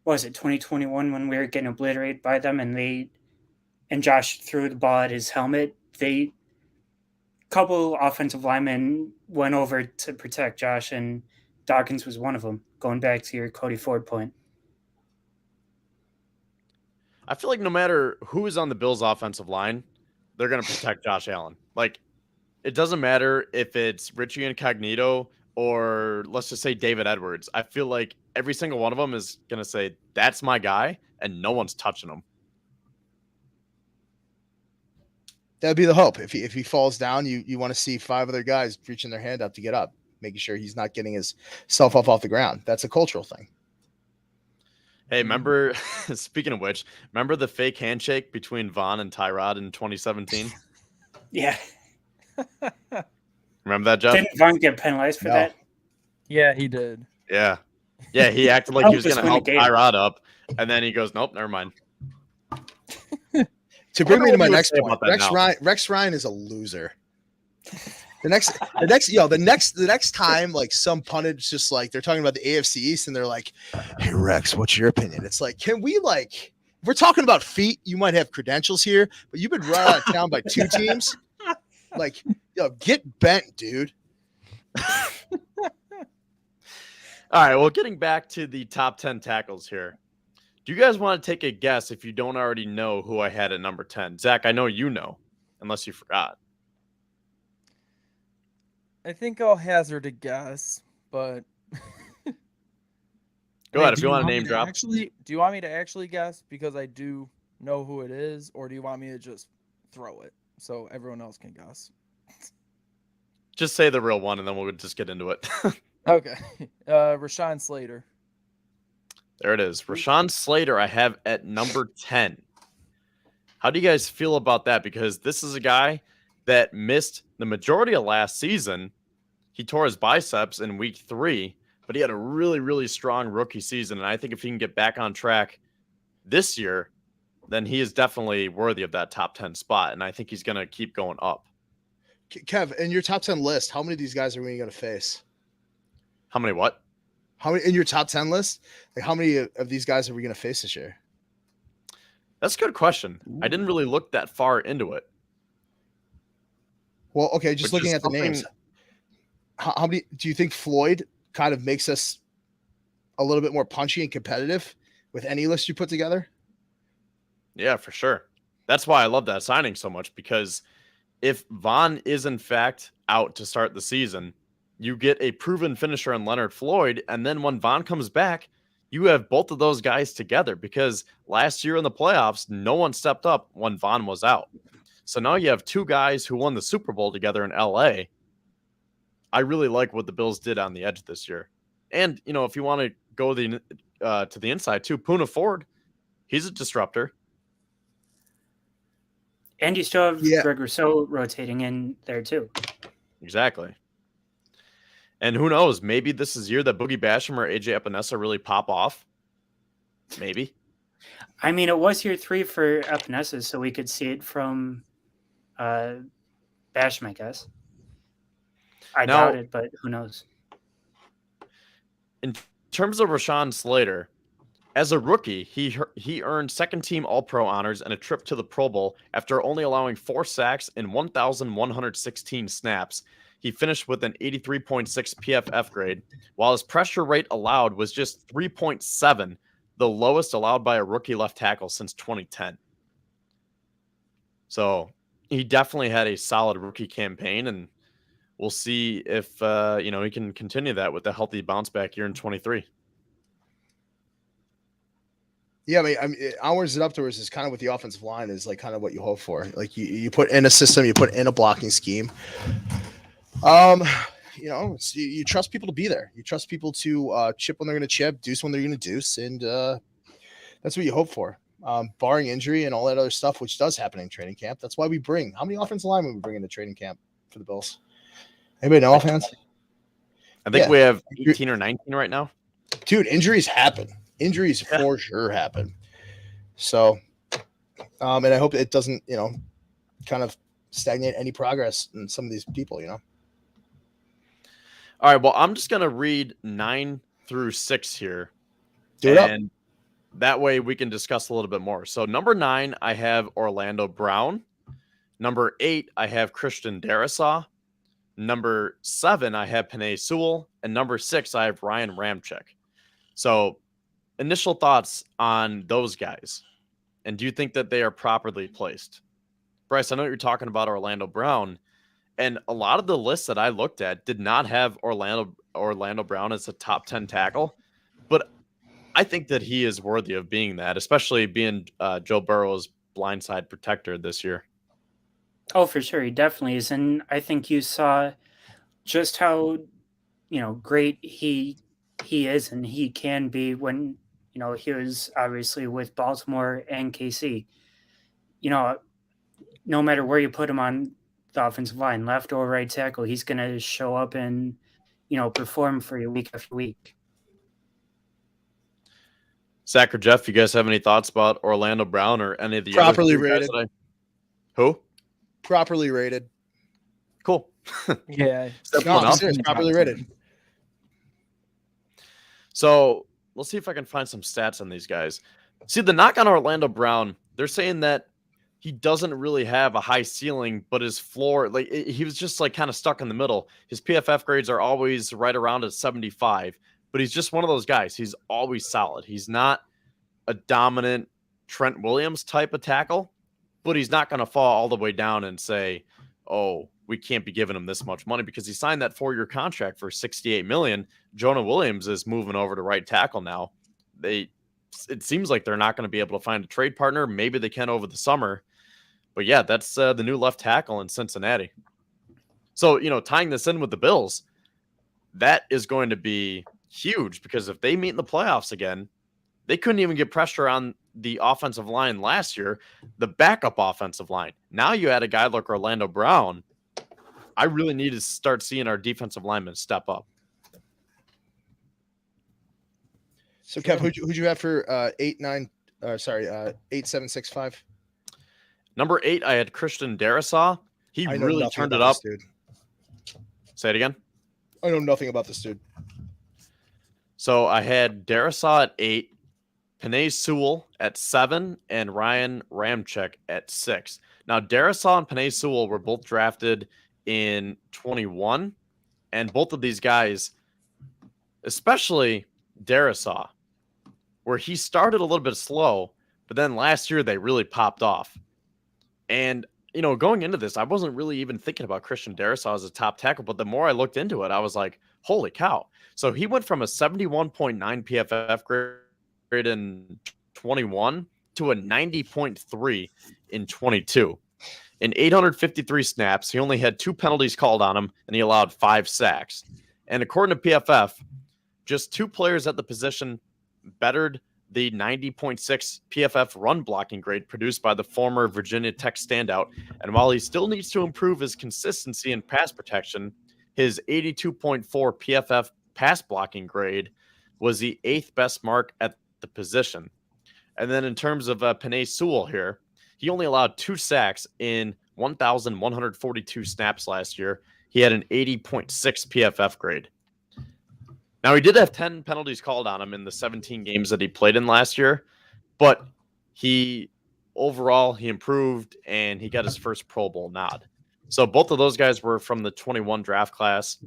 what was it, 2021, when we were getting obliterated by them and Josh threw the ball at his helmet. Couple offensive linemen went over to protect Josh, and Dawkins was one of them, going back to your Cody Ford point. I feel like no matter who is on the Bills' offensive line, they're going to protect Josh Allen. Like, it doesn't matter if it's Richie Incognito or let's just say David Edwards. I feel like every single one of them is going to say, that's my guy, and no one's touching him. That'd be the hope. If he falls down, you want to see 5 other guys reaching their hand up to get up, making sure he's not getting himself up off the ground. That's a cultural thing. Hey, remember, speaking of which, remember the fake handshake between Vaughn and Tyrod in 2017? Yeah. Remember that, Jeff? Didn't Vaughn get penalized for that? Yeah, he did. Yeah. Yeah, he acted like he was going to help Tyrod up, and then he goes, nope, never mind. To bring me to my next point, Rex Ryan is a loser. The next time, like, some pundit's just like, they're talking about the AFC East and they're like, hey, Rex, what's your opinion? It's like, can we, like, if we're talking about feet, you might have credentials here, but you've been run out of town by 2 teams. Like, get bent, dude. All right, well, getting back to the top 10 tackles here. Do you guys want to take a guess if you don't already know who I had at number 10? Zach, I know you know, unless you forgot. I think I'll hazard a guess, but go ahead if you want to name drop. Do you want me to actually guess because I do know who it is, or do you want me to just throw it so everyone else can guess? Just say the real one, and then we'll just get into it. Okay. Rashawn Slater. There it is. Rashawn Slater I have at number 10. How do you guys feel about that? Because this is a guy that missed the majority of last season. He tore his biceps in week 3, but he had a really, really strong rookie season. And I think if he can get back on track this year, then he is definitely worthy of that top 10 spot. And I think he's going to keep going up. Kev, in your top 10 list, how many of these guys are we going to face? How many what? How many in your top 10 list? Like, how many of these guys are we going to face this year? That's a good question. Ooh. I didn't really look that far into it. Well, okay, just looking at the names. How many do you think Floyd kind of makes us a little bit more punchy and competitive with any list you put together? Yeah, for sure. That's why I love that signing so much, because if Vaughn is in fact out to start the season, you get a proven finisher in Leonard Floyd. And then when Vaughn comes back, you have both of those guys together, because last year in the playoffs, no one stepped up when Vaughn was out. So now you have two guys who won the Super Bowl together in LA. I really like what the Bills did on the edge this year. And, if you want to go to the inside too, Poona Ford, he's a disruptor. And you still have Yeah. Greg Rousseau rotating in there too. Exactly. And who knows? Maybe this is year that Boogie Basham or AJ Epinesa really pop off. Maybe. I mean, it was year 3 for Epinesa, so we could see it from Basham, I guess. I doubt it, but who knows? In terms of Rashawn Slater, as a rookie, he earned second-team All-Pro honors and a trip to the Pro Bowl after only allowing 4 sacks in 1,116 snaps. He finished with an 83.6 PFF grade, while his pressure rate allowed was just 3.7, the lowest allowed by a rookie left tackle since 2010. So he definitely had a solid rookie campaign, and we'll see if he can continue that with a healthy bounce back year in 23. Yeah, I mean, onwards and upwards is kind of what the offensive line is like, kind of what you hope for. Like you put in a system, you put in a blocking scheme. You trust people to be there. You trust people to chip when they're going to chip, deuce when they're going to deuce, and that's what you hope for. Barring injury and all that other stuff, which does happen in training camp. That's why we bring how many offensive linemen we bring into training camp for the Bills? Anybody know offhand? I think we have 18 or 19 right now. Dude, injuries happen. Injuries for sure happen. So, and I hope it doesn't, kind of stagnate any progress in some of these people, All right. Well, I'm just going to read 9 through 6 here. Do it up. That way we can discuss a little bit more. So number 9, I have Orlando Brown. Number 8, I have Christian Darrisaw. Number 7, I have Penei Sewell. And number 6, I have Ryan Ramczyk. So initial thoughts on those guys. And do you think that they are properly placed? Bryce, I know you're talking about Orlando Brown. And a lot of the lists that I looked at did not have Orlando Brown as a top 10 tackle. But I think that he is worthy of being that, especially being Joe Burrow's blindside protector this year. Oh, for sure. He definitely is. And I think you saw just how, great he is and he can be when, he was obviously with Baltimore and KC. No matter where you put him on the offensive line, left or right tackle, he's going to show up and, perform for you week after week. Zach or Jeff, you guys have any thoughts about Orlando Brown or any of the properly other rated? Who? Properly rated. Cool. Yeah. Properly rated. So let's see if I can find some stats on these guys. See, the knock on Orlando Brown, they're saying that he doesn't really have a high ceiling, but his floor, he was just kind of stuck in the middle. His PFF grades are always right around at 75, but he's just one of those guys. He's always solid. He's not a dominant Trent Williams type of tackle, but he's not going to fall all the way down and say, oh, we can't be giving him this much money, because he signed that 4-year contract for $68 million. Jonah Williams is moving over to right tackle now. It seems like they're not going to be able to find a trade partner. Maybe they can over the summer. But yeah, that's the new left tackle in Cincinnati. So, tying this in with the Bills, that is going to be huge, because if they meet in the playoffs again, they couldn't even get pressure on the offensive line last year, the backup offensive line. Now you add a guy like Orlando Brown. I really need to start seeing our defensive linemen step up. So, Kev, who'd you have for 8765? Number 8, I had Christian Darrisaw. He really turned it up. Dude. Say it again. I know nothing about this dude. So I had Darrisaw at 8, Penei Sewell at 7, and Ryan Ramczyk at 6. Now, Darrisaw and Penei Sewell were both drafted in 21, and both of these guys, especially Darrisaw, where he started a little bit slow, but then last year they really popped off. And going into this, I wasn't really even thinking about Christian Darrisaw as a top tackle, but the more I looked into it, I was like, holy cow. So he went from a 71.9 PFF grade in 21 to a 90.3 in 22. In 853 snaps, he only had 2 penalties called on him, and he allowed 5 sacks. And according to PFF, just 2 players at the position bettered the 90.6 PFF run blocking grade produced by the former Virginia Tech standout. And while he still needs to improve his consistency in pass protection, his 82.4 PFF pass blocking grade was the 8th best mark at the position. And then in terms of Penei Sewell here, he only allowed 2 sacks in 1,142 snaps last year. He had an 80.6 PFF grade. Now, he did have 10 penalties called on him in the 17 games that he played in last year, but overall, he improved and he got his first Pro Bowl nod. So both of those guys were from the 21 draft class.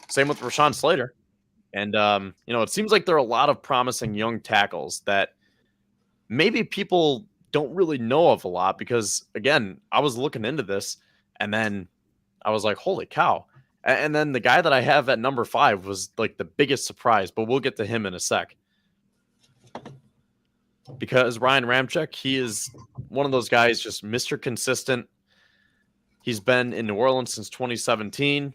Same with Rashawn Slater. And, it seems like there are a lot of promising young tackles that maybe people don't really know of a lot because, again, I was looking into this and then I was like, holy cow. And then the guy that I have at number 5 was like the biggest surprise, but we'll get to him in a sec. Because Ryan Ramczyk, he is one of those guys, just Mr. Consistent. He's been in New Orleans since 2017,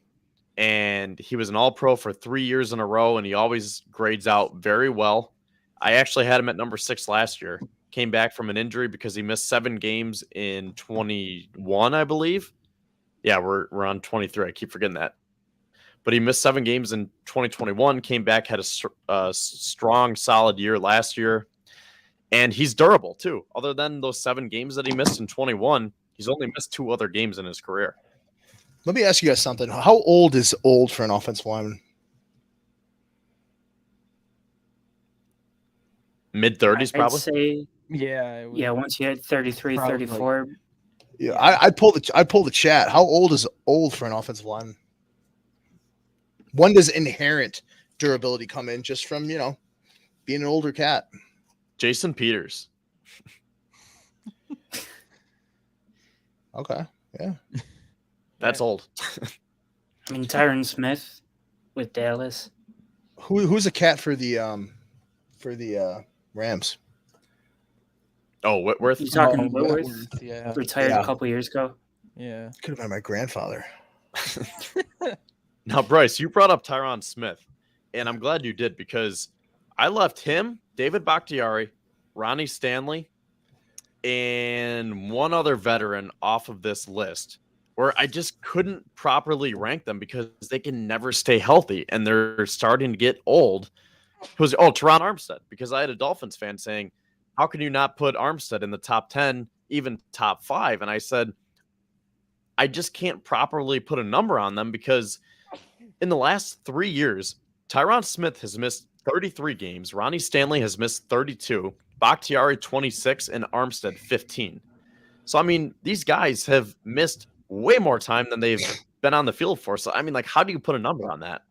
and he was an All-Pro for 3 years in a row, and he always grades out very well. I actually had him at number 6 last year. Came back from an injury because he missed 7 games in 21, I believe. Yeah, we're on 23. I keep forgetting that. But he missed 7 games in 2021, came back, had a strong, solid year last year. And he's durable, too. Other than those 7 games that he missed in 21, he's only missed 2 other games in his career. Let me ask you guys something. How old is old for an offensive lineman? Mid-30s, probably? I'd say, Yeah. once you hit 33, Probably 34. Yeah, I'd pull the chat. How old is old for an offensive lineman? When does inherent durability come in just from, being an older cat? Jason Peters. Okay. Yeah. That's old. I mean, Tyron Smith with Dallas. Who's a cat for the Rams? Oh, Whitworth? You talking Whitworth, Whitworth? yeah. Retired Yeah. a couple years ago. Yeah. Could have been my grandfather. Now, Bryce, you brought up Tyron Smith, and I'm glad you did because I left him, David Bakhtiari, Ronnie Stanley, and one other veteran off of this list where I just couldn't properly rank them because they can never stay healthy, and they're starting to get old. It was, Teron Armstead, because I had a Dolphins fan saying, how can you not put Armstead in the top 10, even top 5? And I said, I just can't properly put a number on them because in the last 3 years, Tyron Smith has missed 33 games. Ronnie Stanley has missed 32, Bakhtiari 26, and Armstead 15. So, I mean, these guys have missed way more time than they've been on the field for. So, I mean, like, how do you put a number on that?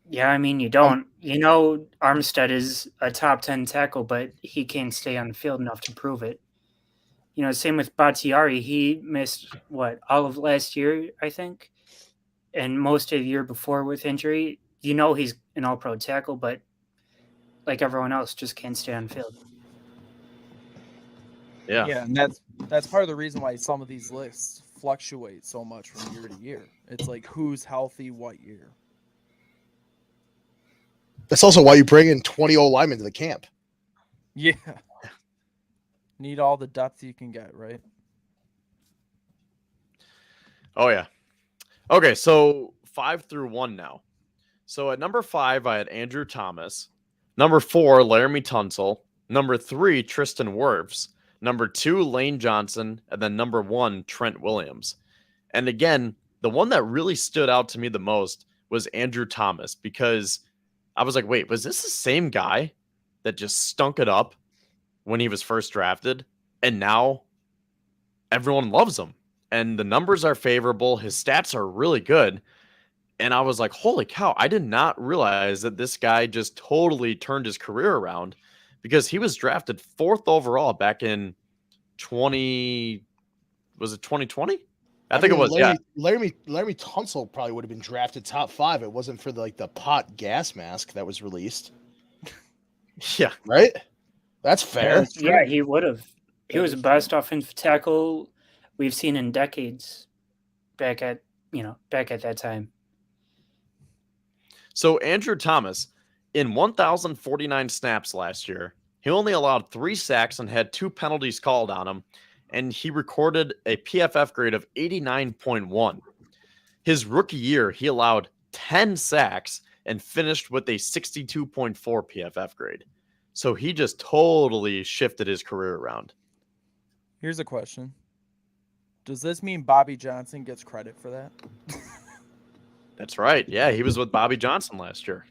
Yeah, I mean, you don't. Armstead is a top 10 tackle, but he can't stay on the field enough to prove it. Same with Bakhtiari. He missed, all of last year, I think, and most of the year before with injury. He's an all-pro tackle, but like everyone else, just can't stay on the field. Yeah. Yeah, and that's part of the reason why some of these lists fluctuate so much from year to year. It's like who's healthy what year. That's also why you bring in 20 old linemen to the camp. Yeah. Need all the depth you can get, right? Oh, yeah. Okay, so 5 through 1 now. So at number 5, I had Andrew Thomas. Number 4, Laramie Tunsil. Number 3, Tristan Wirfs. Number 2, Lane Johnson. And then number 1, Trent Williams. And again, the one that really stood out to me the most was Andrew Thomas because I was like, wait, was this the same guy that just stunk it up when he was first drafted? And now everyone loves him. And the numbers are favorable. His stats are really good. And I was like, holy cow, I did not realize that this guy just totally turned his career around because he was drafted 4th overall back in 20. Was it 2020? I think it was. Laremy Tunsil probably would have been drafted top 5. It wasn't for the pot gas mask that was released. Yeah. Right? That's fair. Yeah, he would have. He was the best offensive tackle we've seen in decades back at that time. So Andrew Thomas, in 1,049 snaps last year, he only allowed 3 sacks and had 2 penalties called on him, and he recorded a PFF grade of 89.1. His rookie year, he allowed 10 sacks and finished with a 62.4 PFF grade. So he just totally shifted his career around. Here's a question. Does this mean Bobby Johnson gets credit for that? That's right. Yeah, he was with Bobby Johnson last year.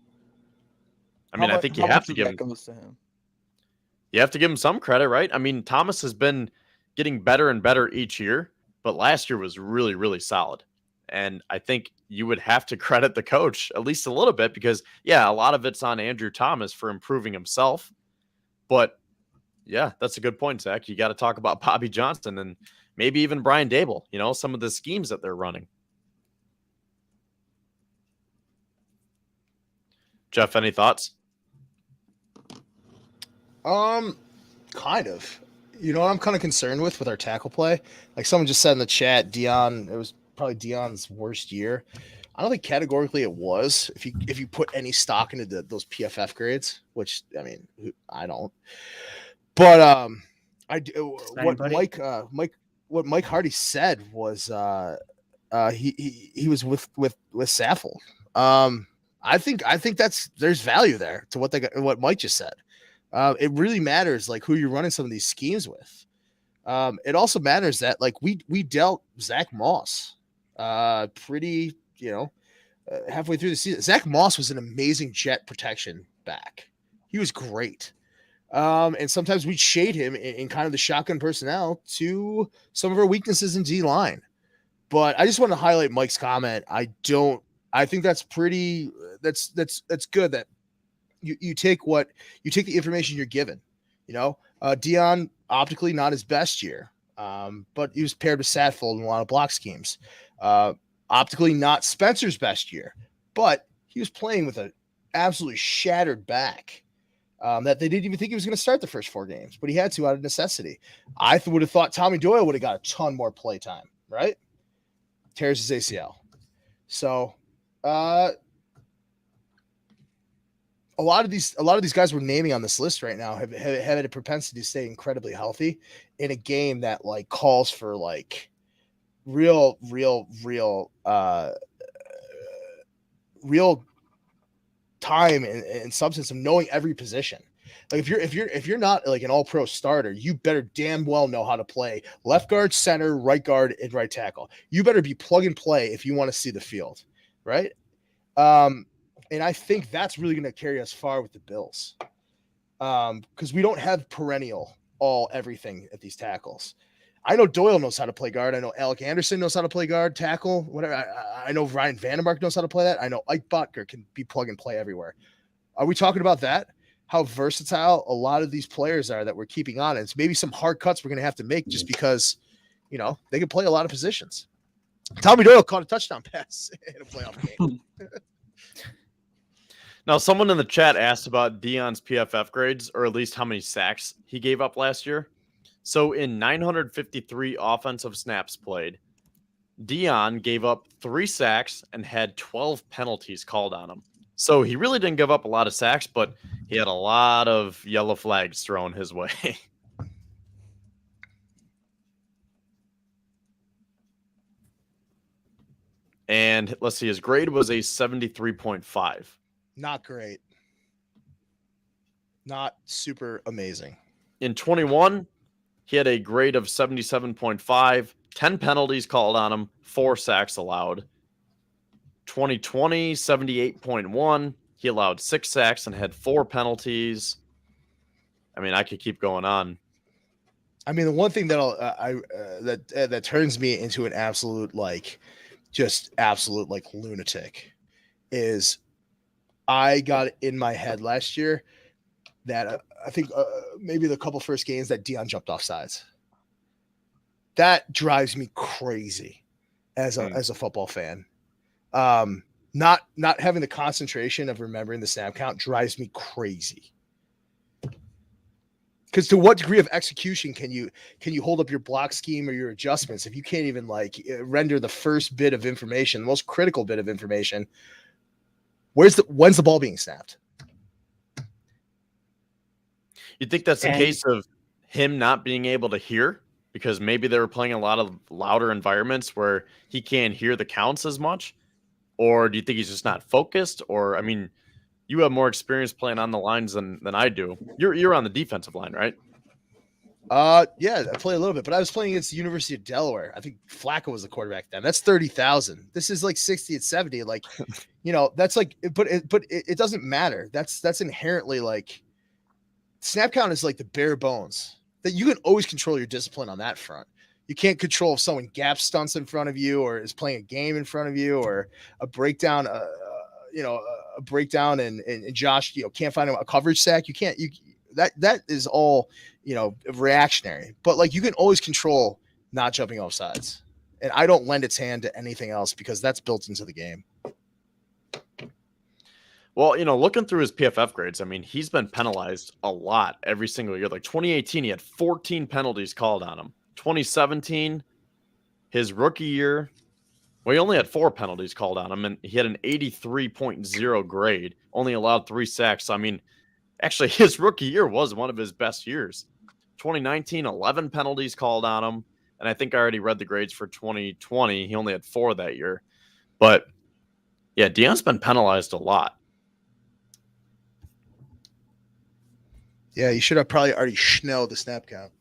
I mean, I think you have to give him. Goes to him. You have to give him some credit, right? I mean, Thomas has been getting better and better each year, but last year was really, really solid. And I think you would have to credit the coach at least a little bit because, yeah, a lot of it's on Andrew Thomas for improving himself. But, yeah, that's a good point, Zach. You got to talk about Bobby Johnson and maybe even Brian Dable, some of the schemes that they're running. Jeff, any thoughts? Kind of. You know what I'm kind of concerned with our tackle play? Like someone just said in the chat, Dion, it was probably Dion's worst year. I don't think categorically it was. If you put any stock into those PFF grades, which I mean, I don't. But I do. What Mike Hardy said was he was with Saffold. I think there's value there to what Mike just said. It really matters like who you're running some of these schemes with. It also matters that like we dealt Zach Moss pretty, halfway through the season. Zach Moss was an amazing jet protection back. He was great. And sometimes we'd shade him in kind of the shotgun personnel to some of our weaknesses in D line. But I just want to highlight Mike's comment. I think that's pretty, that's good that you take the information you're given, Dion optically not his best year. But he was paired with Saffold in a lot of block schemes. Optically not Spencer's best year, but he was playing with an absolutely shattered back. That they didn't even think he was going to start the first 4 games, but he had to out of necessity. I would have thought Tommy Doyle would have got a ton more play time, right? Tears his ACL. So a lot of these guys we're naming on this list right now have had a propensity to stay incredibly healthy in a game that like calls for like real time and substance of knowing every position. Like if you're not like an all-pro starter, you better damn well know how to play left guard, center, right guard, and right tackle. You better be plug and play if you want to see the field, right? And I think that's really going to carry us far with the Bills, because we don't have perennial everything at these tackles. I know Doyle knows how to play guard. I know Alec Anderson knows how to play guard, tackle, whatever. I know Ryan Vandenmark knows how to play that. I know Ike Butker can be plug and play everywhere. Are we talking about that? How versatile a lot of these players are that we're keeping on. And it's maybe some hard cuts we're going to have to make just because, they can play a lot of positions. Tommy Doyle caught a touchdown pass in a playoff game. Now, someone in the chat asked about Dion's PFF grades, or at least how many sacks he gave up last year. So in 953 offensive snaps played, Dion gave up 3 sacks and had 12 penalties called on him. So he really didn't give up a lot of sacks, but he had a lot of yellow flags thrown his way. And let's see, his grade was a 73.5. Not great. Not super amazing. In 21, he had a grade of 77.5, 10 penalties called on him, 4 sacks allowed. 2020, 78.1. He allowed 6 sacks and had 4 penalties. I mean, I could keep going on. I mean, the one thing that turns me into an absolute lunatic is I got in my head last year that I think maybe the couple first games that Dion jumped off sides. That drives me crazy as a football fan. Not having the concentration of remembering the snap count drives me crazy. Because to what degree of execution can you hold up your block scheme or your adjustments if you can't even like render the first bit of information, the most critical bit of information? When's the ball being snapped? You think that's a case of him not being able to hear because maybe they were playing a lot of louder environments where he can't hear the counts as much? Or do you think he's just not focused? Or, I mean, you have more experience playing on the lines than I do. You're on the defensive line, right? Yeah, I play a little bit, but I was playing against the University of Delaware. I think Flacco was the quarterback then. That's 30,000. This is like 60 and 70. Like, that's like, but it doesn't matter. That's inherently like snap count is like the bare bones that you can always control your discipline on that front. You can't control if someone gap stunts in front of you or is playing a game in front of you or a breakdown, a breakdown and Josh, can't find a coverage sack. That is all, reactionary, but like you can always control not jumping off sides. And I don't lend its hand to anything else because that's built into the game. Well, looking through his PFF grades, I mean, he's been penalized a lot every single year. Like 2018, he had 14 penalties called on him. 2017, his rookie year, well, he only had 4 penalties called on him, and he had an 83.0 grade, only allowed 3 sacks. So, I mean, actually, his rookie year was one of his best years. 2019, 11 penalties called on him, and I think I already read the grades for 2020. He only had 4 that year. But, yeah, Dion's been penalized a lot. Yeah, you should have probably already schnelled the snap count.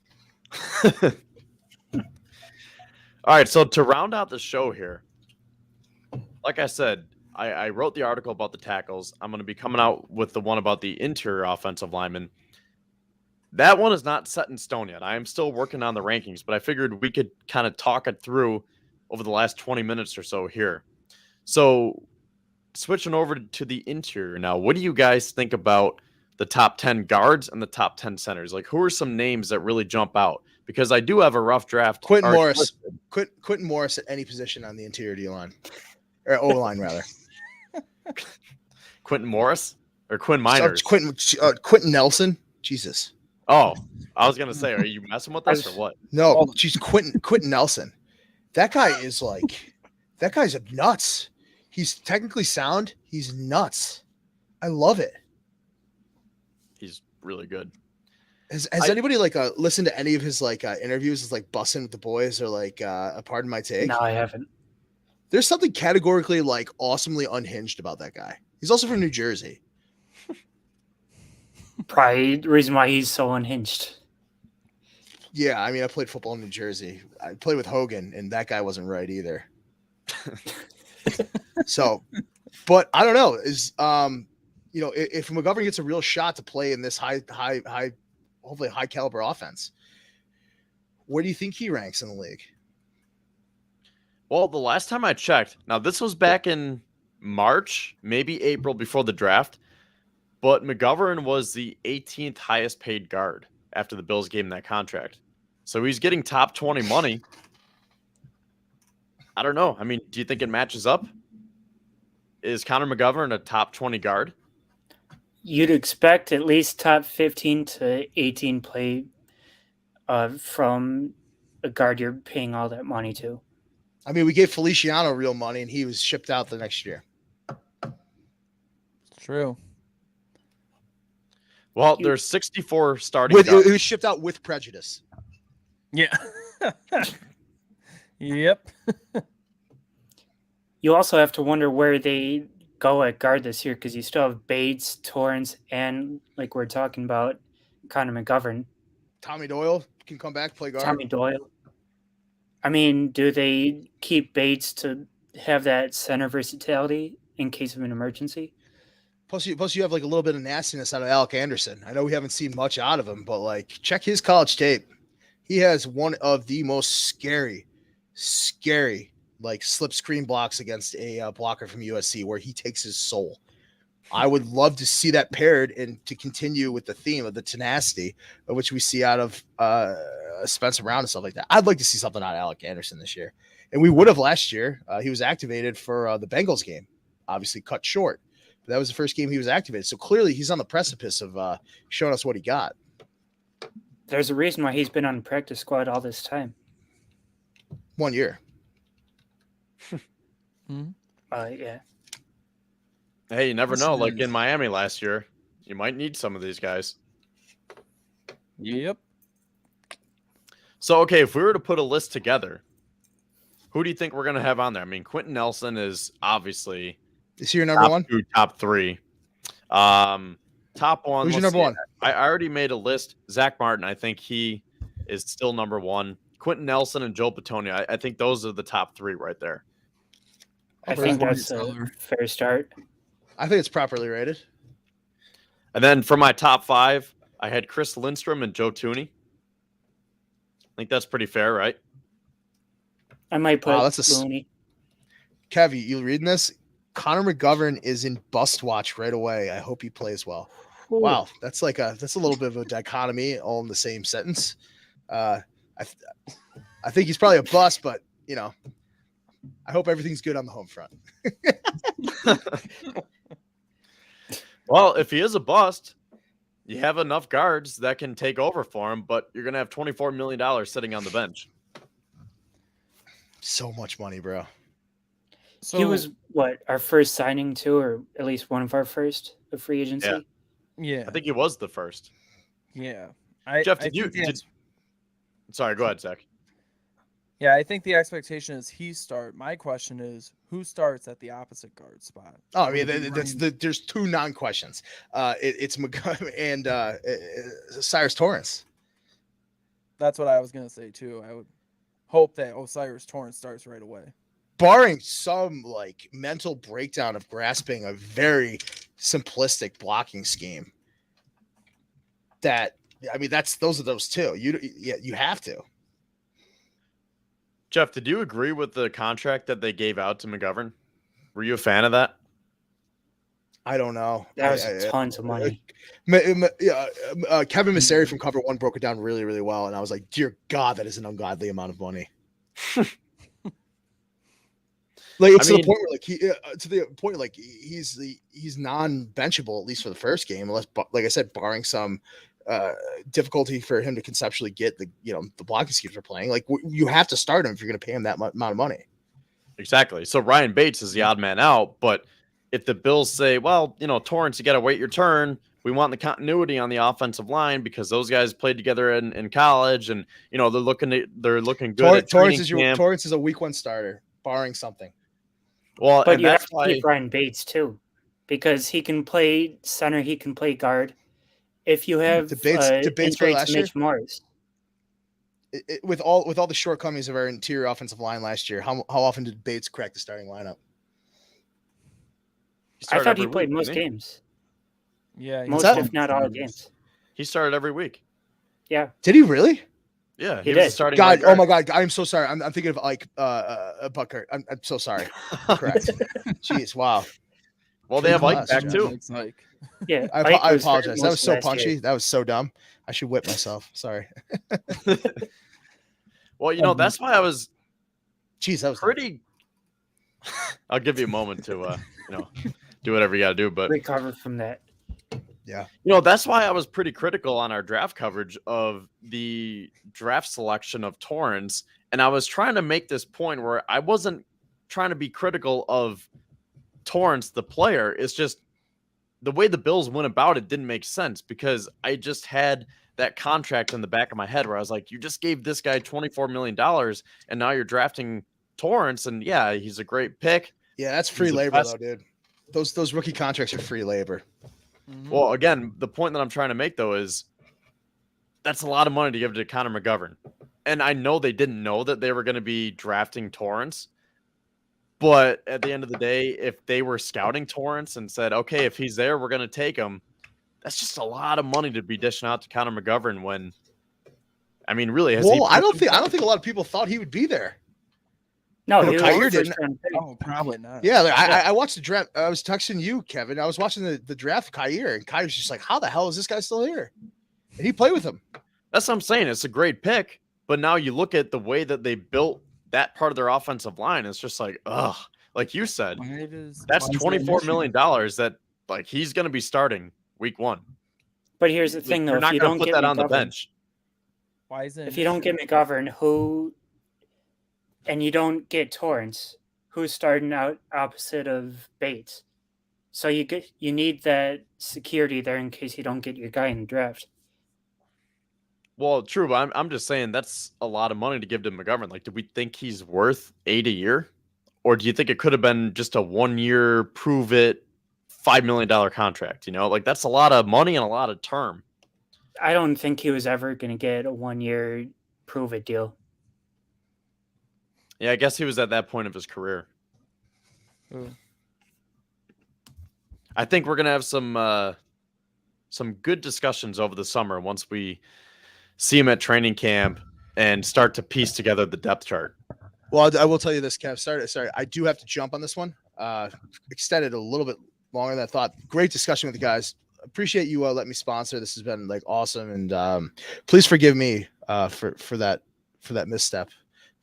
All right, so to round out the show here, like I said, I wrote the article about the tackles. I'm going to be coming out with the one about the interior offensive linemen. That one is not set in stone yet. I am still working on the rankings, but I figured we could kind of talk it through over the last 20 minutes or so here. So switching over to the interior now, what do you guys think about the top 10 guards and the top 10 centers? Like, who are some names that really jump out? Because I do have a rough draft. Quentin Morris. Quentin Morris at any position on the interior D line. Or O line, rather. Quentin Morris? Or Quinn Miners? Quentin Nelson? Jesus. Oh, I was going to say, are you messing with us or what? No, she's Quentin Nelson. That guy is that guy's nuts. He's technically sound. He's nuts. I love it. He's really good. Has anybody listened to any of his interviews? It's like Bussin' with the Boys or a Pardon My Take? No, I haven't. There's something categorically awesomely unhinged about that guy. He's also from New Jersey. Probably the reason why he's so unhinged. Yeah, I mean, I played football in New Jersey. I played with Hogan, and that guy wasn't right either. So, but I don't know. If McGovern gets a real shot to play in this hopefully high caliber offense, where do you think he ranks in the league? Well, the last time I checked, now this was back in March, maybe April before the draft, but McGovern was the 18th highest paid guard after the Bills gave him that contract. So he's getting top 20 money. I don't know. I mean, do you think it matches up? Is Connor McGovern a top 20 guard? You'd expect at least top 15 to 18 play from a guard you're paying all that money to. I mean, we gave Feliciano real money, and he was shipped out the next year. It's true. Well, there's 64 starting guards. It was shipped out with prejudice. Yeah. Yep. You also have to wonder where they go at guard this year because you still have Bates, Torrance, and like we're talking about, Connor McGovern. Tommy Doyle can come back, play guard. Tommy Doyle. I mean, do they keep Bates to have that center versatility in case of an emergency? Plus you have a little bit of nastiness out of Alec Anderson. I know we haven't seen much out of him, but check his college tape. He has one of the most scary slip screen blocks against a blocker from USC where he takes his soul. I would love to see that paired and to continue with the theme of the tenacity of which we see out of Spencer Brown and stuff like that. I'd like to see something out of Alec Anderson this year. And we would have last year. He was activated for the Bengals game, obviously cut short. But that was the first game he was activated. So clearly he's on the precipice of showing us what he got. There's a reason why he's been on practice squad all this time. 1 year. Yeah. Hey, you never know. Like in Miami last year, you might need some of these guys. Yep. So, okay, if we were to put a list together, who do you think we're going to have on there? I mean, Quentin Nelson is obviously Is he your number one? Two, top three. Top one. Who's your number one? I already made a list. Zach Martin, I think he is still number one. Quentin Nelson and Joe Petonio, I think those are the top three right there. I think that's a fair start. I think it's properly rated. And then for my top five, I had Chris Lindstrom and Joe Tooney. I think that's pretty fair, right? I might put Looney. Kev, you reading this? Connor McGovern is in bust watch right away. I hope he plays well. Ooh. Wow, that's a little bit of a dichotomy all in the same sentence. I think he's probably a bust, but I hope everything's good on the home front. Well, if he is a bust, you have enough guards that can take over for him, but you're going to have $24 million sitting on the bench. So much money, bro. So, he was, our first signing too, or at least one of our first of free agency? Yeah. I think he was the first. Yeah. Jeff, sorry, go ahead, Zach. Yeah, I think the expectation is he start. My question is, who starts at the opposite guard spot? Oh, I mean, there's two non-questions. It's McGovern and Cyrus Torrance. That's what I was going to say, too. I would hope that Osiris Torrance starts right away. Barring some, mental breakdown of grasping a very simplistic blocking scheme. Those are those two. You have to. Jeff, did you agree with the contract that they gave out to McGovern? Were you a fan of that? I don't know. That was tons of money. Kevin Masseri from Cover One broke it down really, really well, and I was like, "Dear God, that is an ungodly amount of money." To the point where he's non-benchable at least for the first game, unless, like I said, barring some difficulty for him to conceptually get the blocking schemes we're playing. You have to start him if you're going to pay him that amount of money. Exactly. So Ryan Bates is the odd man out, but if the Bills say, well, Torrance, you got to wait your turn. We want the continuity on the offensive line because those guys played together in college, and they're looking good. Torrance is a week one starter, barring something. Well, but you have to keep Ryan Bates too, because he can play center, he can play guard. If you have debates for last year, Morris. With all the shortcomings of our interior offensive line last year, how often did Bates crack the starting lineup? I thought he played most games. Yeah, most if not all games. He started every week. Yeah. Did he really? Yeah, he was starting. God, oh my God, I'm so sorry. I'm thinking of Bucker. I'm so sorry. Correct. Jeez, wow. Well, they have Ike back too. Yeah, I apologize. That was so punchy. Year. That was so dumb. I should whip myself. Sorry. Well, that's why I was. Jeez, that was pretty. I'll give you a moment to, do whatever you got to do, but recover from that. Yeah. That's why I was pretty critical on our draft coverage of the draft selection of Torrance. And I was trying to make this point where I wasn't trying to be critical of Torrance, the player. It's just the way the Bills went about it didn't make sense because I just had that contract in the back of my head where I was like, you just gave this guy $24 million and now you're drafting Torrance. And yeah, he's a great pick. Yeah, that's free labor though, dude. Those rookie contracts are free labor. Mm-hmm. Well, again, the point that I'm trying to make, though, is that's a lot of money to give to Connor McGovern. And I know they didn't know that they were going to be drafting Torrance. But at the end of the day, if they were scouting Torrance and said, okay, if he's there, we're going to take him, that's just a lot of money to be dishing out to Connor McGovern when, I mean, really, I don't think a lot of people thought he would be there. No, No, he was Kyrie the didn't. first round pick. Oh, probably not. Yeah, Yeah. I watched the draft. I was texting you, Kevin. I was watching the draft of Kyrie, and Kyrie was just like, "How the hell is this guy still here?" And he played with him. That's what I'm saying. It's a great pick, but now you look at the way that they built that part of their offensive line. It's just like, ugh. Like you said, that's $24 million that like he's going to be starting week 1. But here's the thing, though: You're if not you going don't to put get that on the McGovern, bench. Why isn't if you don't get McGovern, and you don't get Torrance, who's starting out opposite of Bates? So you need that security there in case you don't get your guy in the draft. Well, true, but I'm just saying that's a lot of money to give to McGovern. Like, do we think he's worth $8 a year? Or do you think it could have been just a 1-year prove it $5 million contract? You know, like that's a lot of money and a lot of term. I don't think he was ever going to get a 1-year prove it deal. Yeah, I guess he was at that point of his career. Ooh. I think we're gonna have some good discussions over the summer once we see him at training camp and start to piece together the depth chart. Well, I will tell you this, Kev. Sorry, I do have to jump on this one. Extended a little bit longer than I thought. Great discussion with the guys. Appreciate you letting me sponsor. This has been like awesome, and please forgive me for that misstep.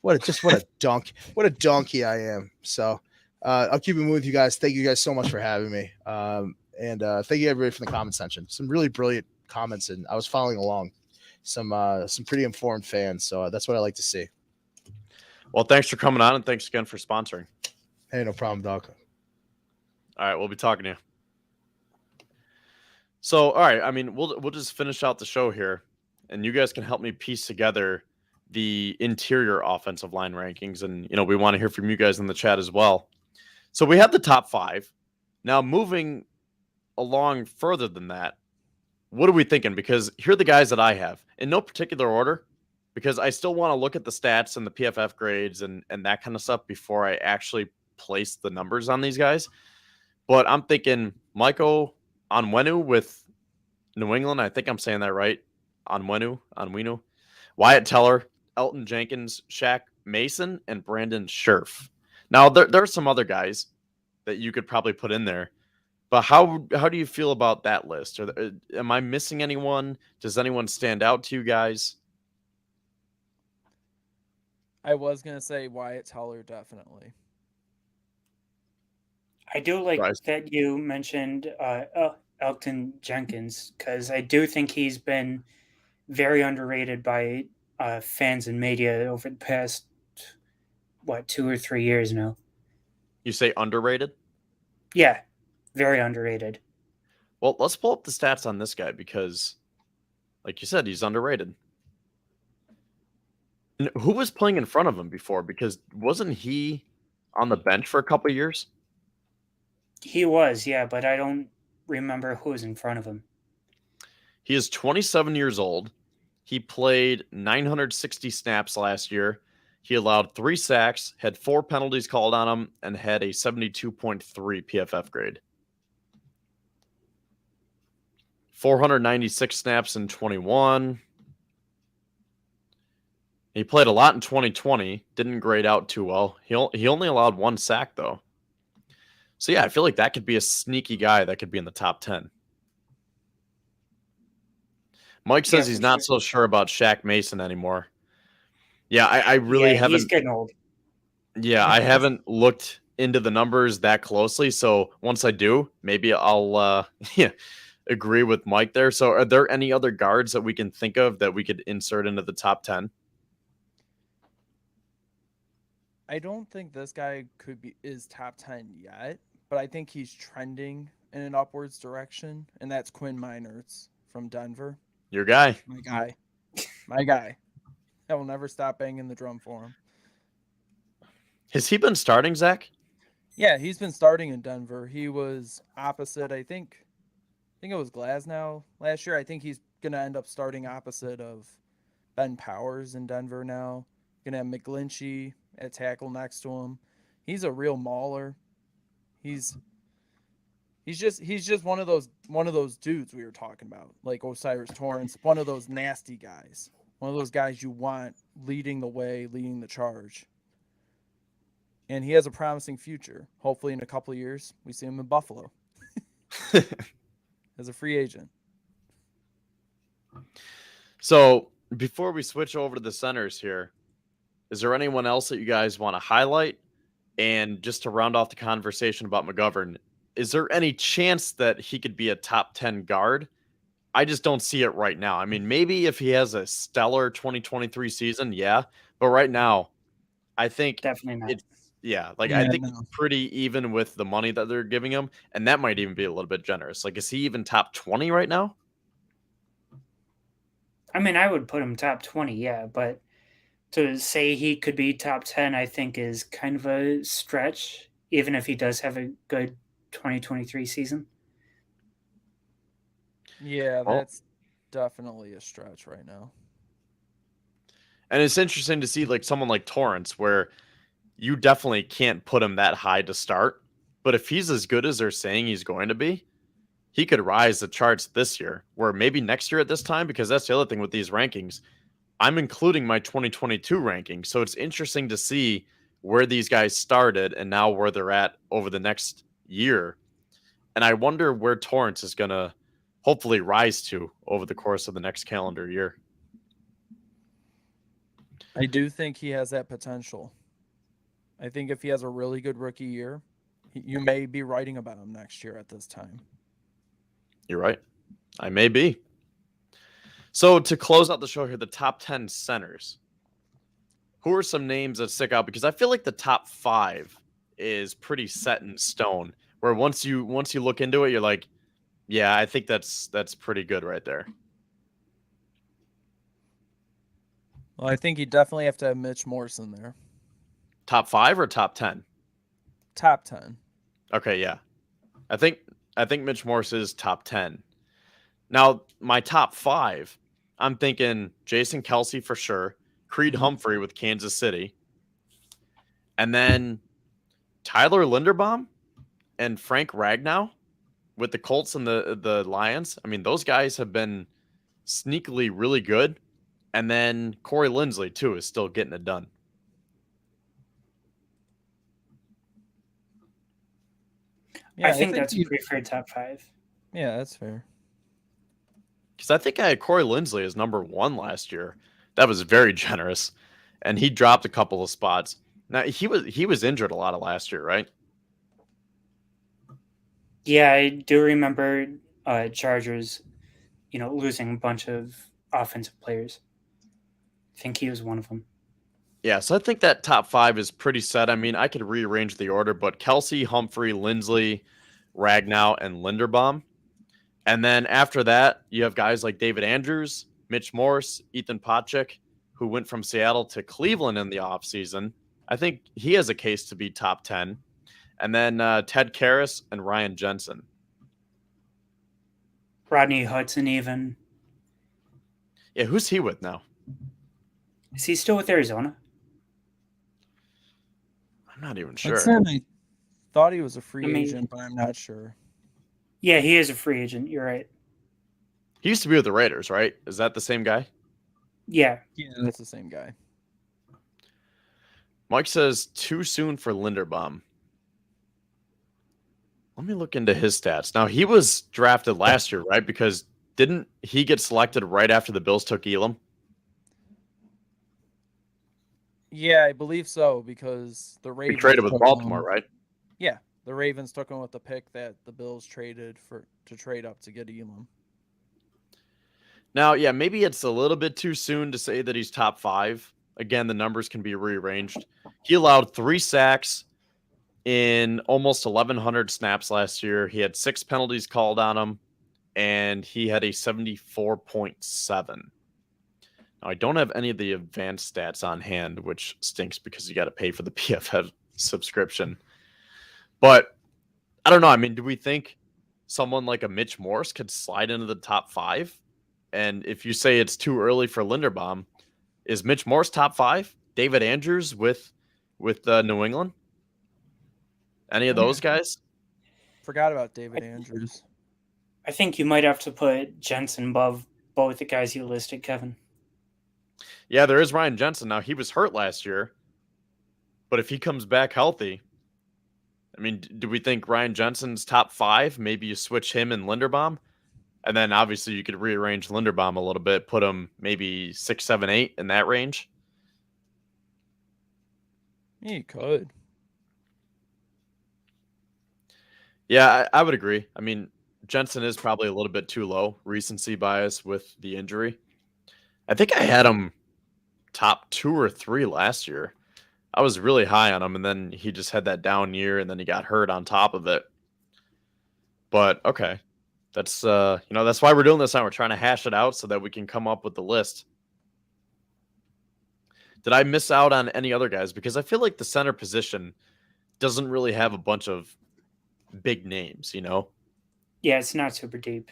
What a donkey I am. So I'll keep it moving with you guys. Thank you guys so much for having me. And thank you everybody from the comment section. Some really brilliant comments, and I was following along. Some pretty informed fans. So that's what I like to see. Well, thanks for coming on, and thanks again for sponsoring. Hey, no problem, Doc. All right, we'll be talking to you. So, all right, I mean, we'll just finish out the show here, and you guys can help me piece together the interior offensive line rankings, and we want to hear from you guys in the chat as well. So we have the top 5. Now, moving along further than that, what are we thinking? Because here are the guys that I have in no particular order, because I still want to look at the stats and the PFF grades and that kind of stuff before I actually place the numbers on these guys. But I'm thinking Michael Onwenu with New England. I think I'm saying that right. Onwenu. Wyatt Teller, Elton Jenkins, Shaq Mason, and Brandon Scherf. Now, there are some other guys that you could probably put in there. But how do you feel about that list? Am I missing anyone? Does anyone stand out to you guys? I was gonna say Wyatt Teller, definitely. I do like Bryce. that you mentioned Elton Jenkins, because I do think he's been very underrated by fans and media over the past 2 or 3 years now. You say underrated? Yeah, very underrated. Well, let's pull up the stats on this guy because, like you said, he's underrated. And who was playing in front of him before? Because wasn't he on the bench for a couple of years? He was, yeah, but I don't remember who was in front of him. He is 27 years old. He played 960 snaps last year. He allowed 3 sacks, had 4 penalties called on him, and had a 72.3 PFF grade. 496 snaps in 21. He played a lot in 2020. Didn't grade out too well. He only allowed 1 sack, though. So, yeah, I feel like that could be a sneaky guy that could be in the top 10. Mike says he's not so sure about Shaq Mason anymore. Yeah, I really haven't. He's getting old. Yeah, I haven't looked into the numbers that closely. So once I do, maybe I'll agree with Mike there. So are there any other guards that we can think of that we could insert into the top 10? I don't think this guy is top 10 yet, but I think he's trending in an upwards direction, and that's Quinn Meinerz from Denver. Your guy. My guy. I will never stop banging the drum for him. Has he been starting, Zach? Yeah, he's been starting in Denver. He was opposite, I think it was Glasnow last year. I think he's going to end up starting opposite of Ben Powers in Denver now. Going to have McGlinchey at tackle next to him. He's a real mauler. He's just one of those dudes we were talking about, like Osiris Torrance, one of those nasty guys. One of those guys you want leading the way, leading the charge. and he has a promising future. Hopefully, in a couple of years, we see him in Buffalo as a free agent. So before we switch over to the centers here, is there anyone else that you guys want to highlight? And just to round off the conversation about McGovern, is there any chance that he could be a top 10 guard? I just don't see it right now. I mean, maybe if he has a stellar 2023 season, yeah. But right now, I think Definitely not. it's, I Yeah, think no. it's pretty even with the money that they're giving him. And that might even be a little bit generous. Like, is he even top 20 right now? I mean, I would put him top 20, yeah, but to say he could be top 10, I think is kind of a stretch, even if he does have a good 2023 season. Yeah, Well- that's definitely a stretch right now. And it's interesting to see like someone like Torrance, where you definitely can't put him that high to start. But if he's as good as they're saying he's going to be, he could rise the charts this year, where maybe next year at this time, because that's the other thing with these rankings. I'm including my 2022 ranking. So it's interesting to see where these guys started and now where they're at over the next year. And I wonder where Torrance is going to hopefully rise to over the course of the next calendar year. I do think he has that potential. I think if he has a really good rookie year, you may be writing about him next year at this time. You're right. I may be. So to close out the show here, the top 10 centers. Who are some names that stick out? Because I feel like the top 5 is pretty set in stone. Where once you look into it, you're like, yeah, I think that's pretty good right there. Well, I think you definitely have to have Mitch Morrison there. Top 5 or top 10? Top 10. Okay, yeah. I think Mitch Morse is top 10. Now, my top 5, I'm thinking Jason Kelsey for sure, Creed Humphrey with Kansas City, and then Tyler Linderbaum and Frank Ragnow with the Colts and the Lions. I mean, those guys have been sneakily really good. And then Corey Linsley, too, is still getting it done. Yeah, I think that's a pretty fair top 5. Yeah, that's fair. Because I think I had Corey Linsley as number 1 last year. That was very generous. And he dropped a couple of spots. Now, he was injured a lot of last year, right? Yeah, I do remember Chargers, losing a bunch of offensive players. I think he was one of them. Yeah, so I think that top 5 is pretty set. I mean, I could rearrange the order, but Kelsey, Humphrey, Linsley, Ragnow, and Linderbaum. And then after that, you have guys like David Andrews, Mitch Morse, Ethan Pochek, who went from Seattle to Cleveland in the offseason. I think he has a case to be top 10. And then Ted Karras and Ryan Jensen. Rodney Hudson even. Yeah, who's he with now? Is he still with Arizona? I'm not even sure. I thought he was a free agent, but I'm not sure. Yeah, he is a free agent. You're right. He used to be with the Raiders, right? Is that the same guy? Yeah. Yeah, that's the same guy. Mike says too soon for Linderbaum. Let me look into his stats. Now, he was drafted last year, right? Because didn't he get selected right after the Bills took Elam? Yeah, I believe so, because the Ravens He traded with took Baltimore, him. right? Yeah, the Ravens took him with the pick that the Bills traded to trade up to get Elam. Now, yeah, maybe it's a little bit too soon to say that he's top 5. Again, the numbers can be rearranged. He allowed 3 sacks in almost 1,100 snaps last year. He had 6 penalties called on him, and he had a 74.7. Now, I don't have any of the advanced stats on hand, which stinks because you got to pay for the PFF subscription. But I don't know. I mean, do we think someone like a Mitch Morse could slide into the top 5? And if you say it's too early for Linderbaum, is Mitch Morse top 5? David Andrews with New England? Any of those guys? Forgot about David Andrews. I think you might have to put Jensen above both the guys you listed, Kevin. Yeah, there is Ryan Jensen. Now, he was hurt last year, But if he comes back healthy, I mean, do we think Ryan Jensen's top 5? Maybe you switch him and Linderbaum, and then obviously you could rearrange Linderbaum a little bit, put him maybe 6, 7, 8 in that range. Yeah, you could. Yeah, I would agree. I mean, Jensen is probably a little bit too low. Recency bias with the injury. I think I had him top 2 or 3 last year. I was really high on him, and then he just had that down year, and then he got hurt on top of it. But okay, that's that's why we're doing this now. We're trying to hash it out so that we can come up with the list. Did I miss out on any other guys? Because I feel like the center position doesn't really have a bunch of big names, Yeah, it's not super deep.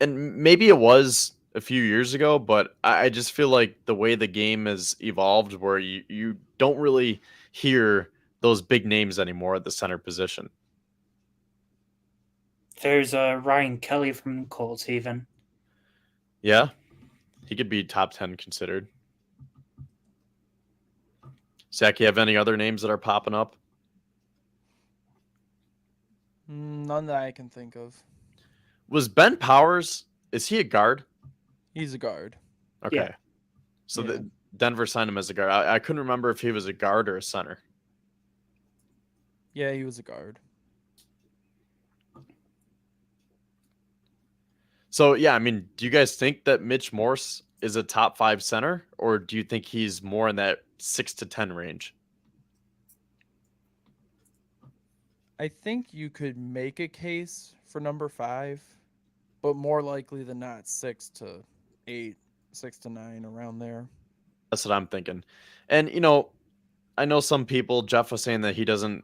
And maybe it was a few years ago, but I just feel like the way the game has evolved where you don't really hear those big names anymore at the center position. There's Ryan Kelly from the Colts even. Yeah, he could be top 10 considered. Zach, you have any other names that are popping up? None that I can think of. Was Ben Powers, is he a guard? He's a guard. Okay. Yeah. So Yeah. Denver signed him as a guard. I couldn't remember if he was a guard or a center. Yeah, he was a guard. So, yeah, I mean, do you guys think that Mitch Morse is a top 5 center, or do you think he's more in that 6 to 10 range? I think you could make a case for number 5, but more likely than not 6 to 8, 6 to 9, around there. That's what I'm thinking. And, I know some people, Jeff was saying that he doesn't,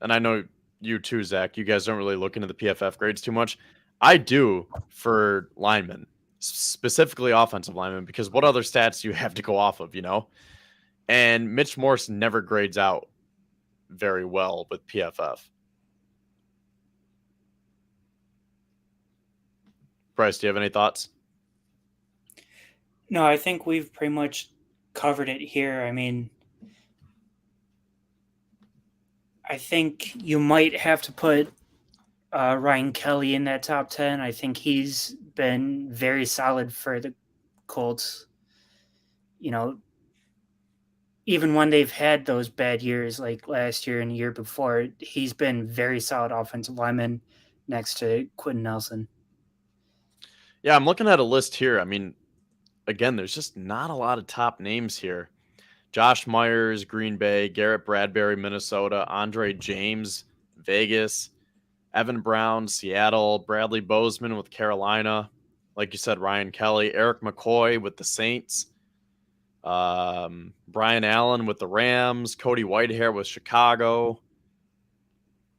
and I know you too, Zach, you guys don't really look into the PFF grades too much. I do for linemen, specifically offensive linemen, because what other stats do you have to go off of, And Mitch Morse never grades out very well with PFF. Bryce, do you have any thoughts? No, I think we've pretty much covered it here. I mean, I think you might have to put Ryan Kelly in that top 10. I think he's been very solid for the Colts. Even when they've had those bad years like last year and the year before, he's been very solid offensive lineman next to Quentin Nelson. Yeah, I'm looking at a list here. I mean, again, there's just not a lot of top names here. Josh Myers, Green Bay, Garrett Bradbury, Minnesota, Andre James, Vegas, Evan Brown, Seattle, Bradley Bozeman with Carolina. Like you said, Ryan Kelly, Eric McCoy with the Saints, Brian Allen with the Rams, Cody Whitehair with Chicago,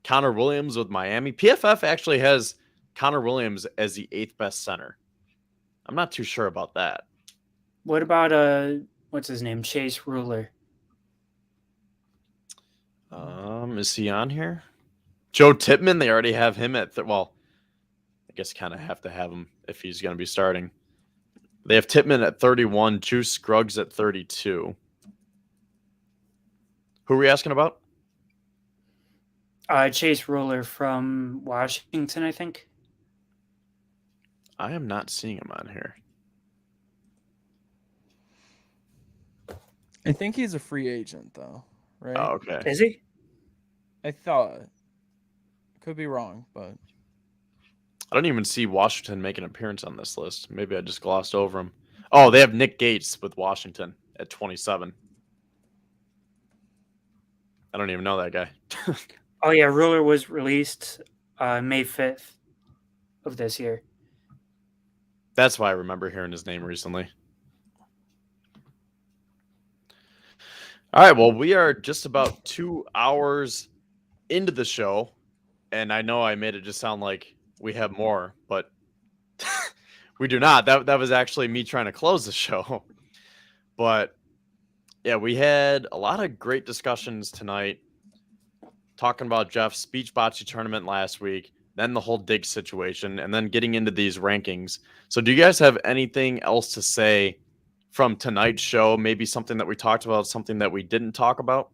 Connor Williams with Miami. PFF actually has Connor Williams as the 8th best center. I'm not too sure about that. What about what's his name? Chase Ruler. Is he on here? Joe Tippmann, they already have him at I guess kind of have to have him if he's going to be starting. They have Tippmann at 31, Juice Scruggs at 32. Who are we asking about? Chase Ruler from Washington, I think. I am not seeing him on here. I think he's a free agent, though, right? Oh, okay. Is he? I thought. Could be wrong, but I don't even see Washington make an appearance on this list. Maybe I just glossed over him. Oh, they have Nick Gates with Washington at 27. I don't even know that guy. Oh, yeah. Ruler was released May 5th of this year. That's why I remember hearing his name recently. All right, well, we are just about 2 hours into the show, and I know I made it just sound like we have more, but we do not. That was actually me trying to close the show. But yeah, we had a lot of great discussions tonight, talking about Jeff's speech bocce tournament last week, then the whole Diggs situation, and then getting into these rankings. So do you guys have anything else to say from tonight's show? Maybe something that we talked about, something that we didn't talk about?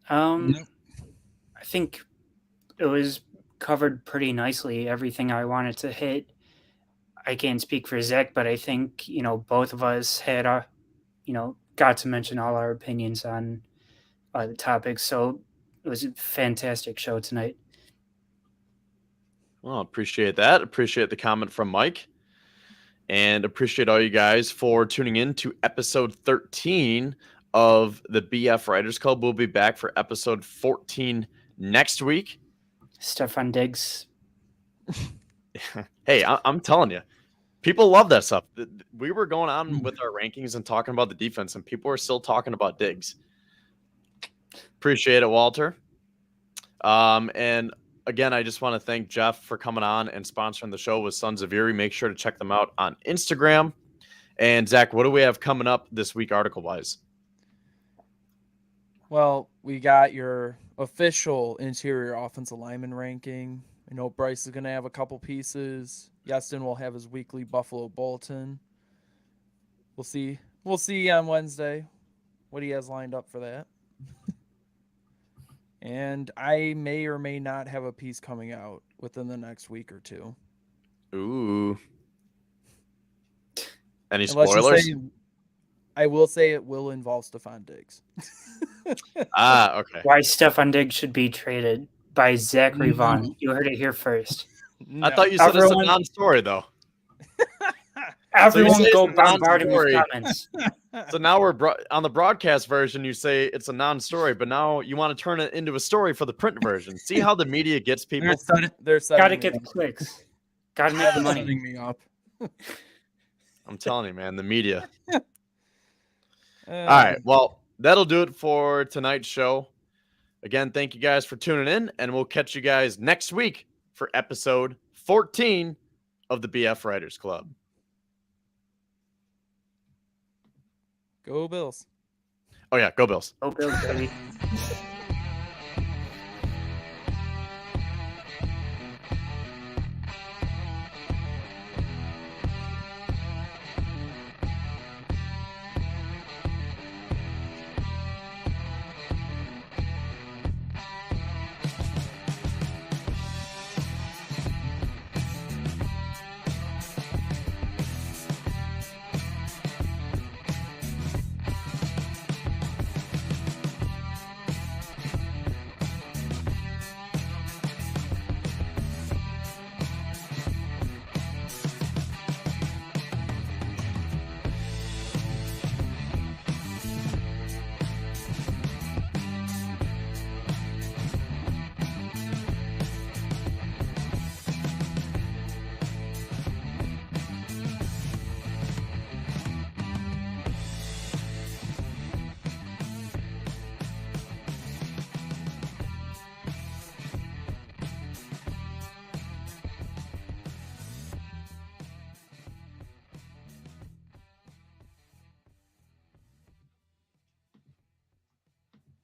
I think it was covered pretty nicely. Everything I wanted to hit. I can't speak for Zach, but I think, both of us had got to mention all our opinions on the topics. So it was a fantastic show tonight. Well, appreciate that. Appreciate the comment from Mike. And appreciate all you guys for tuning in to episode 13 of the BF Writers Club. We'll be back for episode 14 next week. Stefon Diggs. Hey, I'm telling you, people love that stuff. We were going on with our rankings and talking about the defense, and people are still talking about Diggs. Appreciate it, Walter. And again, I just want to thank Jeff for coming on and sponsoring the show with Sons of Erie. Make sure to check them out on Instagram. And Zach, what do we have coming up this week article-wise? Well, we got your official interior offensive lineman ranking. I know Bryce is going to have a couple pieces. Yeston will have his weekly Buffalo Bulletin. We'll see. We'll see on Wednesday what he has lined up for that. And I may or may not have a piece coming out within the next week or two. Ooh. Any Unless spoilers? I will say it will involve Stefon Diggs. Okay. Why Stefon Diggs should be traded by Zachary Vaughn. You heard it here first. I thought you said it's a non-story, though. Everyone So go bombard him with comments. So now we're on the broadcast version. You say it's a non-story, but now you want to turn it into a story for the print version. See how the media gets people? They're Got to get the clicks. Got to make the money. setting me up. I'm telling you, man, the media. All right. Well, that'll do it for tonight's show. Again, thank you guys for tuning in, and we'll catch you guys next week for episode 14 of the BF Writers Club. Go Bills. Oh, yeah. Go Bills. Go Bills, baby.